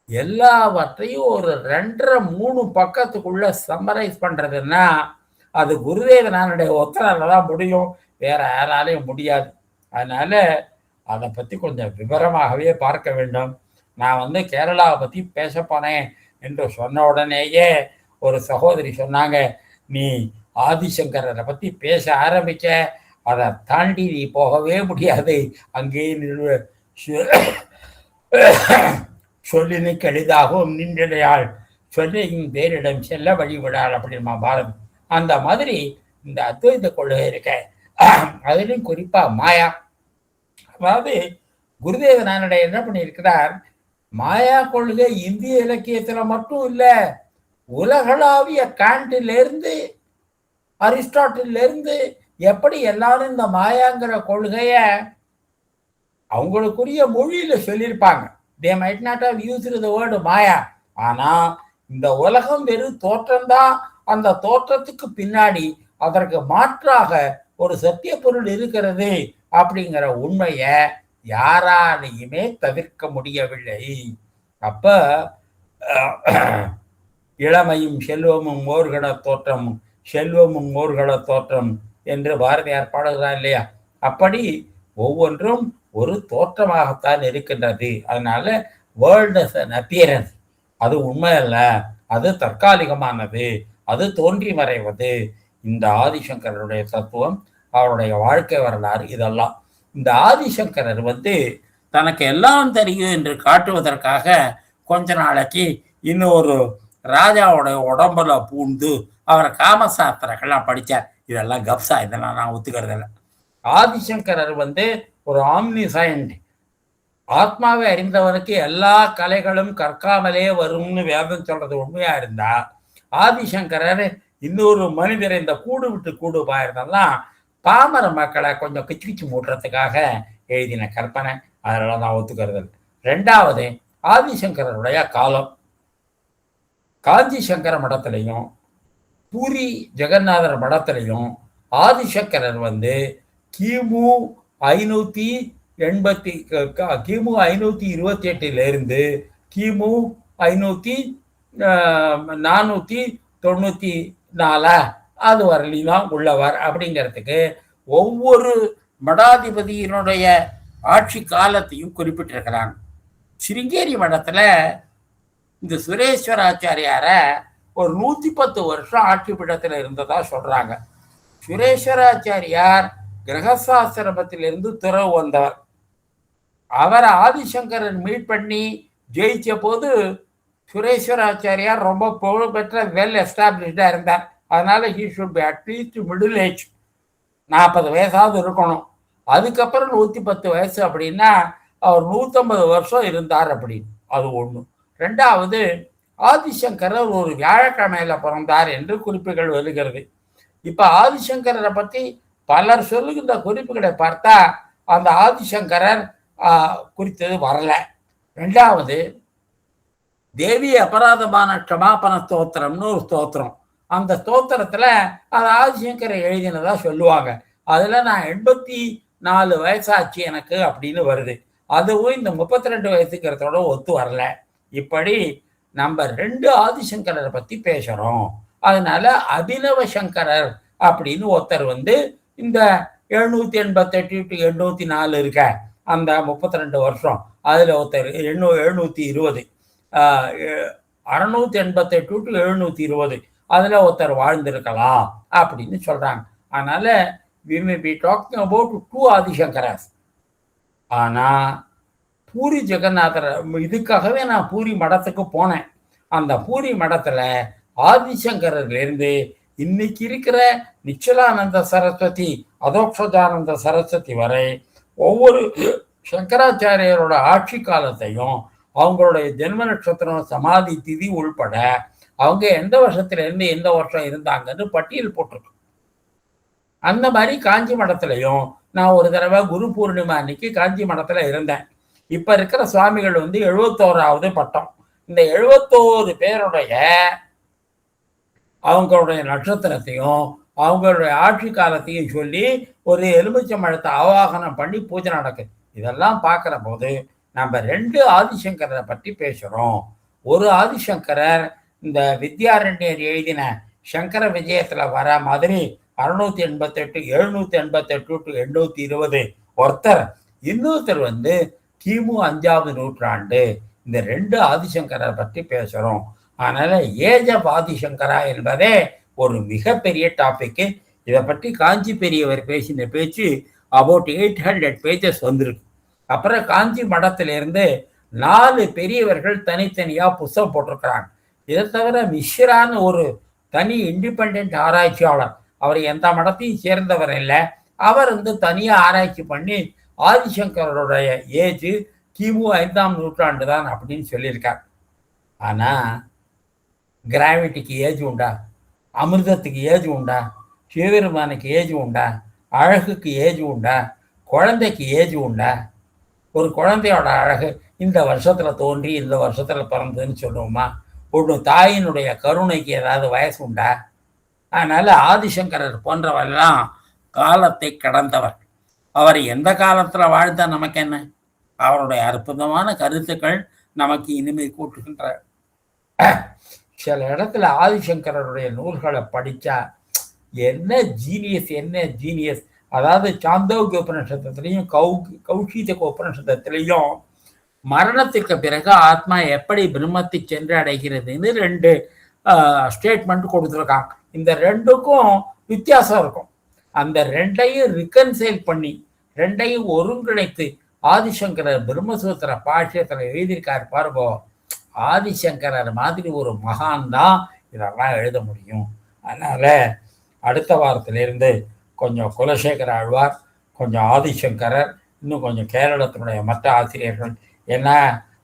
எல்லாவற்றையும் ஒரு 2-3 பக்கத்துக்குள்ள சம்மரைஸ் பண்றதுன்னா அது குருதேவனானுடைய ஒத்தரால தான் முடியும், வேற யாராலையும் முடியாது. அதனால அதை பற்றி கொஞ்சம் விவரமாகவே பார்க்க வேண்டும். நான் கேரளாவை பற்றி பேச போனேன் என்று சொன்ன உடனேயே ஒரு சகோதரி சொன்னாங்க, நீ ஆதிசங்கரரை பற்றி பேச ஆரம்பிச்ச, அதை தாண்டி நீ போகவே முடியாது, அங்கேயே சொல்லினு கெளிதாகவும் நின்றையாள் சொல்லின் பேரிடம் செல்ல வழிவிடாள் அப்படின்மா பாரதி. அந்த மாதிரி இந்த அத்வைத கொள்கை இருக்க, அதிலும் குறிப்பா மாயா, அதாவது குருதேவ நானடை என்ன பண்ணியிருக்கிறார், மாயா கொள்கை இந்திய இலக்கியத்துல மட்டும் இல்ல, உலகளாவிய காண்டிலிருந்து அரிஸ்டாட்டிலிருந்து எப்படி எல்லாரும் இந்த மாயாங்கிற கொள்கைய அவங்களுக்குரிய மொழியில சொல்லியிருப்பாங்க. They might not have used the word மாயா, ஆனா இந்த உலகம் வெறும் தோற்றம்தான், அந்த தோற்றத்துக்கு பின்னாடி அதற்கு மாற்றாக ஒரு சத்திய பொருள் இருக்கிறது அப்படிங்கிற உண்மைய யாராலையுமே தவிர்க்க முடியவில்லை. அப்ப இளமையும் செல்வமும் ஓர்கட தோற்றம், செல்வமும் ஓர்கட தோற்றம் என்று பாரதியார் பாடுகிறார் இல்லையா, அப்படி ஒவ்வொன்றும் ஒரு தோற்றமாகத்தான் இருக்கின்றது. அதனால வேர்ல்ட் அஸ் அன் அப்பியரன்ஸ், அது உண்மை அல்ல, அது தற்காலிகமானது, அது தோன்றி மறைவது. இந்த ஆதிசங்கரருடைய தத்துவம், அவருடைய வாழ்க்கை வரலாறு, இதெல்லாம் இந்த ஆதிசங்கரர் தனக்கு எல்லாம் தெரியும் என்று காட்டுவதற்காக கொஞ்ச நாளைக்கு இன்னொரு ராஜாவோடைய உடம்புல பூந்து அவர் காமசாஸ்திரங்கள்லாம் படித்தார். இதெல்லாம் கப்சா, இதெல்லாம் நான் ஒத்துக்கிறதில்ல. ஆதிசங்கரர் ஒரு ஆம்னிசைண்ட், ஆத்மாவை அறிந்தவனுக்கு எல்லா கலைகளும் கற்காமலே வரும்னு வேதம் சொல்றது உண்மையா இருந்தா, ஆதிசங்கரர் இன்னொரு மனிதரை இந்த கூடு விட்டு கூடு பாயிருந்தெல்லாம் பாமர மக்களை கொஞ்சம் கிச்சு கிச்சு மூட்டுறதுக்காக எழுதின கற்பனை, அதனால நான் ஒத்துக்கிறது. ரெண்டாவது, ஆதிசங்கரருடைய காலம், காஞ்சி சங்கர மடத்திலையும் பூரி ஜெகநாதர் மடத்திலையும் ஆதிசங்கரர் கிமு 528 கிமு 494 அது வரலாம் உள்ளவர் அப்படிங்கிறதுக்கு ஒவ்வொரு மடாதிபதியினுடைய ஆட்சி காலத்தையும் குறிப்பிட்டிருக்கிறாங்க. சிருங்கேரி மடத்துல இந்த சுரேஸ்வராச்சாரியார ஒரு 110 வருஷம் ஆட்சி பீடத்தில் இருந்ததா சொல்றாங்க. சுரேஸ்வராச்சாரியார் கிரகசாசிரமத்திலிருந்து துறவு வந்தவர். அவரை ஆதிசங்கரன் மீட் பண்ணி ஜெயிச்ச போது சுரேஸ்வராச்சாரியார் ரொம்ப புகழ்பெற்ற வெல் எஸ்டாப்ளிஷ்டா இருந்தார். அதனால he should be at least middle age, 40 வயசாவது இருக்கணும். அதுக்கப்புறம் 110 வயசு அப்படின்னா அவர் 150 வருஷம் இருந்தார் அப்படின்னு. அது ஒண்ணு. ரெண்டாவது, ஆதிசங்கரர் ஒரு வியாழக்கிழமையில பிறந்தார் என்று குறிப்புகள் வருகிறது. இப்ப ஆதிசங்கரரை பத்தி பலர் சொல்லுகின்ற குறிப்புகளை பார்த்தா அந்த ஆதிசங்கரர் குறித்தது வரல. ரெண்டாவது, தேவி அபராதமான க்ஷமாபன ஸ்தோத்திரம்னு ஒரு ஸ்தோத்திரம். அந்த ஸ்தோத்திரத்துல அது ஆதிசங்கரை எழுதினதா சொல்லுவாங்க. அதுல நான் 84 வயசாச்சு எனக்கு அப்படின்னு வருது. அதுவும் இந்த 32 வயசுக்கிறதோட ஒத்து வரல. இப்படி நம்ம 2 ஆதிசங்கரரை பத்தி பேசுறோம். அதனால அபினவ சங்கரர் அப்படின்னு ஒருத்தர் இந்த 788 to 804 இருக்க அந்த 32 வருஷம், அதுல ஒருத்தர் 720, 688 to 720 அதுல ஒருத்தர் வாழ்ந்திருக்கலாம் அப்படின்னு சொல்றாங்க. அதனால we may be talking about 2 ஆதிசங்கரஸ். ஆனா பூரி ஜெகநாதர், இதுக்காகவே நான் பூரி மடத்துக்கு போனேன். அந்த பூரி மடத்துல ஆதிசங்கரிலிருந்து இருந்து இன்னைக்கு இருக்கிற நிச்சலானந்த சரஸ்வதி, அதோக்ஷதானந்த சரஸ்வதி வரை ஒவ்வொரு சங்கராச்சாரியரோட ஆட்சி காலத்தையும் அவங்களுடைய ஜென்ம நட்சத்திரம் சமாதி திதி உள்பட அவங்க எந்த வருஷத்துல இருந்து எந்த வருஷம் இருந்தாங்கன்னு பட்டியல் போட்டிருக்கு. அந்த மாதிரி காஞ்சி மடத்திலையும் நான் ஒரு தடவை குரு பூர்ணிமா அன்னைக்கு காஞ்சி மடத்துல இருந்தேன். இப்ப இருக்கிற சுவாமிகள் 71வது பட்டம். இந்த 71 பேருடைய அவங்களுடைய நட்சத்திரத்தையும் அவங்களுடைய ஆட்சி காலத்தையும் சொல்லி ஒரு எலுமிச்சம்பழத்தை ஆவாகனம் பண்ணி பூஜை நடக்குது. இதெல்லாம் பார்க்கிற போது நம்ம 2 ஆதிசங்கரரை பற்றி பேசுறோம். ஒரு ஆதிசங்கரர் இந்த வித்யாரண்யர் எழுதின சங்கர விஜயத்துல வர மாதிரி 688, 788 to 820 ஒருத்தர். இன்னொருத்தர் கிமு 5வது நூற்றாண்டு. இந்த 2 ஆதிசங்கரை பற்றி பேசுறோம். அதனால ஏஜ் ஆஃப் ஆதிசங்கரா என்பதே ஒரு மிகப்பெரிய டாபிக். இதை பற்றி காஞ்சி பெரியவர் பேசின பேச்சு அபவுட் 800 பேஜஸ் வந்திருக்கு. அப்புறம் காஞ்சி மடத்திலிருந்து 4 பெரியவர்கள் தனித்தனியா புத்தகம் போட்டிருக்கிறாங்க. இதை தவிர மிஸ்ரான்னு ஒரு தனி இண்டிபெண்ட் ஆராய்ச்சியாளர், அவர் எந்த மடத்தையும் சேர்ந்தவர் இல்லை. அவர் தனியா ஆராய்ச்சி பண்ணி ஆதிசங்கரோடைய ஏஜ் கிமு 5ஆம் நூற்றாண்டு தான் அப்படின்னு சொல்லியிருக்கார். ஆனா கிராவிட்டிக்கு ஏஜ் உண்டா? அமிர்தத்துக்கு ஏஜ் உண்டா? சிவபெருமானுக்கு ஏஜ் உண்டா? அழகுக்கு ஏஜ் உண்டா? குழந்தைக்கு ஏஜ் உண்டா? ஒரு குழந்தையோட அழகு இந்த வருஷத்துல தோன்றி இந்த வருஷத்துல பிறந்ததுன்னு சொல்லுவோமா? ஒன்று தாயினுடைய கருணைக்கு ஏதாவது வயசு உண்டா? அதனால ஆதிசங்கரர் போன்றவரெல்லாம் காலத்தை கடந்தவர். அவர் எந்த காலத்துல வாழ்ந்தா நமக்கு என்ன? அவருடைய அற்புதமான கருத்துக்கள் நமக்கு இனிமை கூட்டுகின்ற. சில இடத்துல ஆதிசங்கரருடைய நூல்களை படிச்சா என்ன ஜீனியஸ், என்ன ஜீனியஸ். அதாவது சாந்தோக்கிய உபநிஷத்திலையும் கௌஷிதக உபநிஷத்திலையும் மரணத்திற்கு பிறகு ஆத்மா எப்படி பிரம்மத்தை சென்று அடைகிறதுன்னு 2 ஸ்டேட்மெண்ட் கொடுத்துருக்காங்க. இந்த 2க்கும் வித்தியாசம் இருக்கும். அந்த 2ஐயும் ரிகன்சைல் பண்ணி 2ஐயும் ஒருங்கிணைத்து ஆதிசங்கரர் பிரம்மசூத்திர பாஷ்யத்துல எழுதியிருக்காரு பாருங்க. ஆதிசங்கரர் மாதிரி ஒரு மகான் தான் இதெல்லாம் எழுத முடியும். அதனால அடுத்த வாரத்திலிருந்து கொஞ்சம் குலசேகர ஆழ்வார், கொஞ்சம் ஆதிசங்கரர், இன்னும் கொஞ்சம் கேரளத்தினுடைய மற்ற ஆசிரியர்கள். ஏன்னா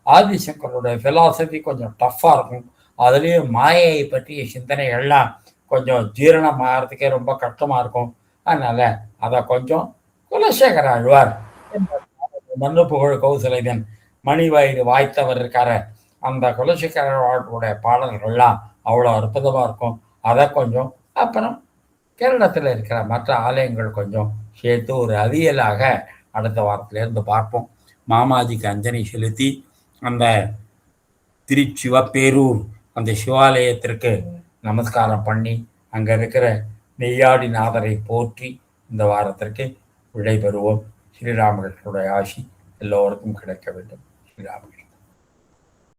ஆதிசங்கருடைய பிலாசபி கொஞ்சம் டஃப்பாக இருக்கும். அதுலேயும் மாயையை பற்றிய சிந்தனைகள்லாம் கொஞ்சம் ஜீரணமாகறதுக்கே ரொம்ப கஷ்டமாக இருக்கும். அதனால அதை கொஞ்சம் குலசேகர ஆழ்வார், மண்ணு புகழ் கௌசலைதன், மணிவாயில் வாய்த்தவர் இருக்கார, அந்த குலசேகர ஆழ்வாருடைய பாடல்கள்லாம் அவ்வளோ அற்புதமாக இருக்கும். அதை கொஞ்சம், அப்புறம் கேரளத்தில் இருக்கிற மற்ற ஆலயங்கள் கொஞ்சம் சேர்த்து ஒரு அவியலாக அடுத்த வாரத்திலேருந்து பார்ப்போம். மாமாஜிக்கு அஞ்சலி செலுத்தி அந்த திருச்சிவப்பேரூர் அந்த சிவாலயத்திற்கு நமஸ்காரம் பண்ணி அங்கே இருக்கிற நெய்யாடிநாதரை போற்றி இந்த வாரத்திற்கு விடைபெறுவோம். ஸ்ரீராமகிருஷ்ணனுடைய ஆசி எல்லோருக்கும் கிடைக்க வேண்டும். ஸ்ரீராமகிருஷ்ணன்.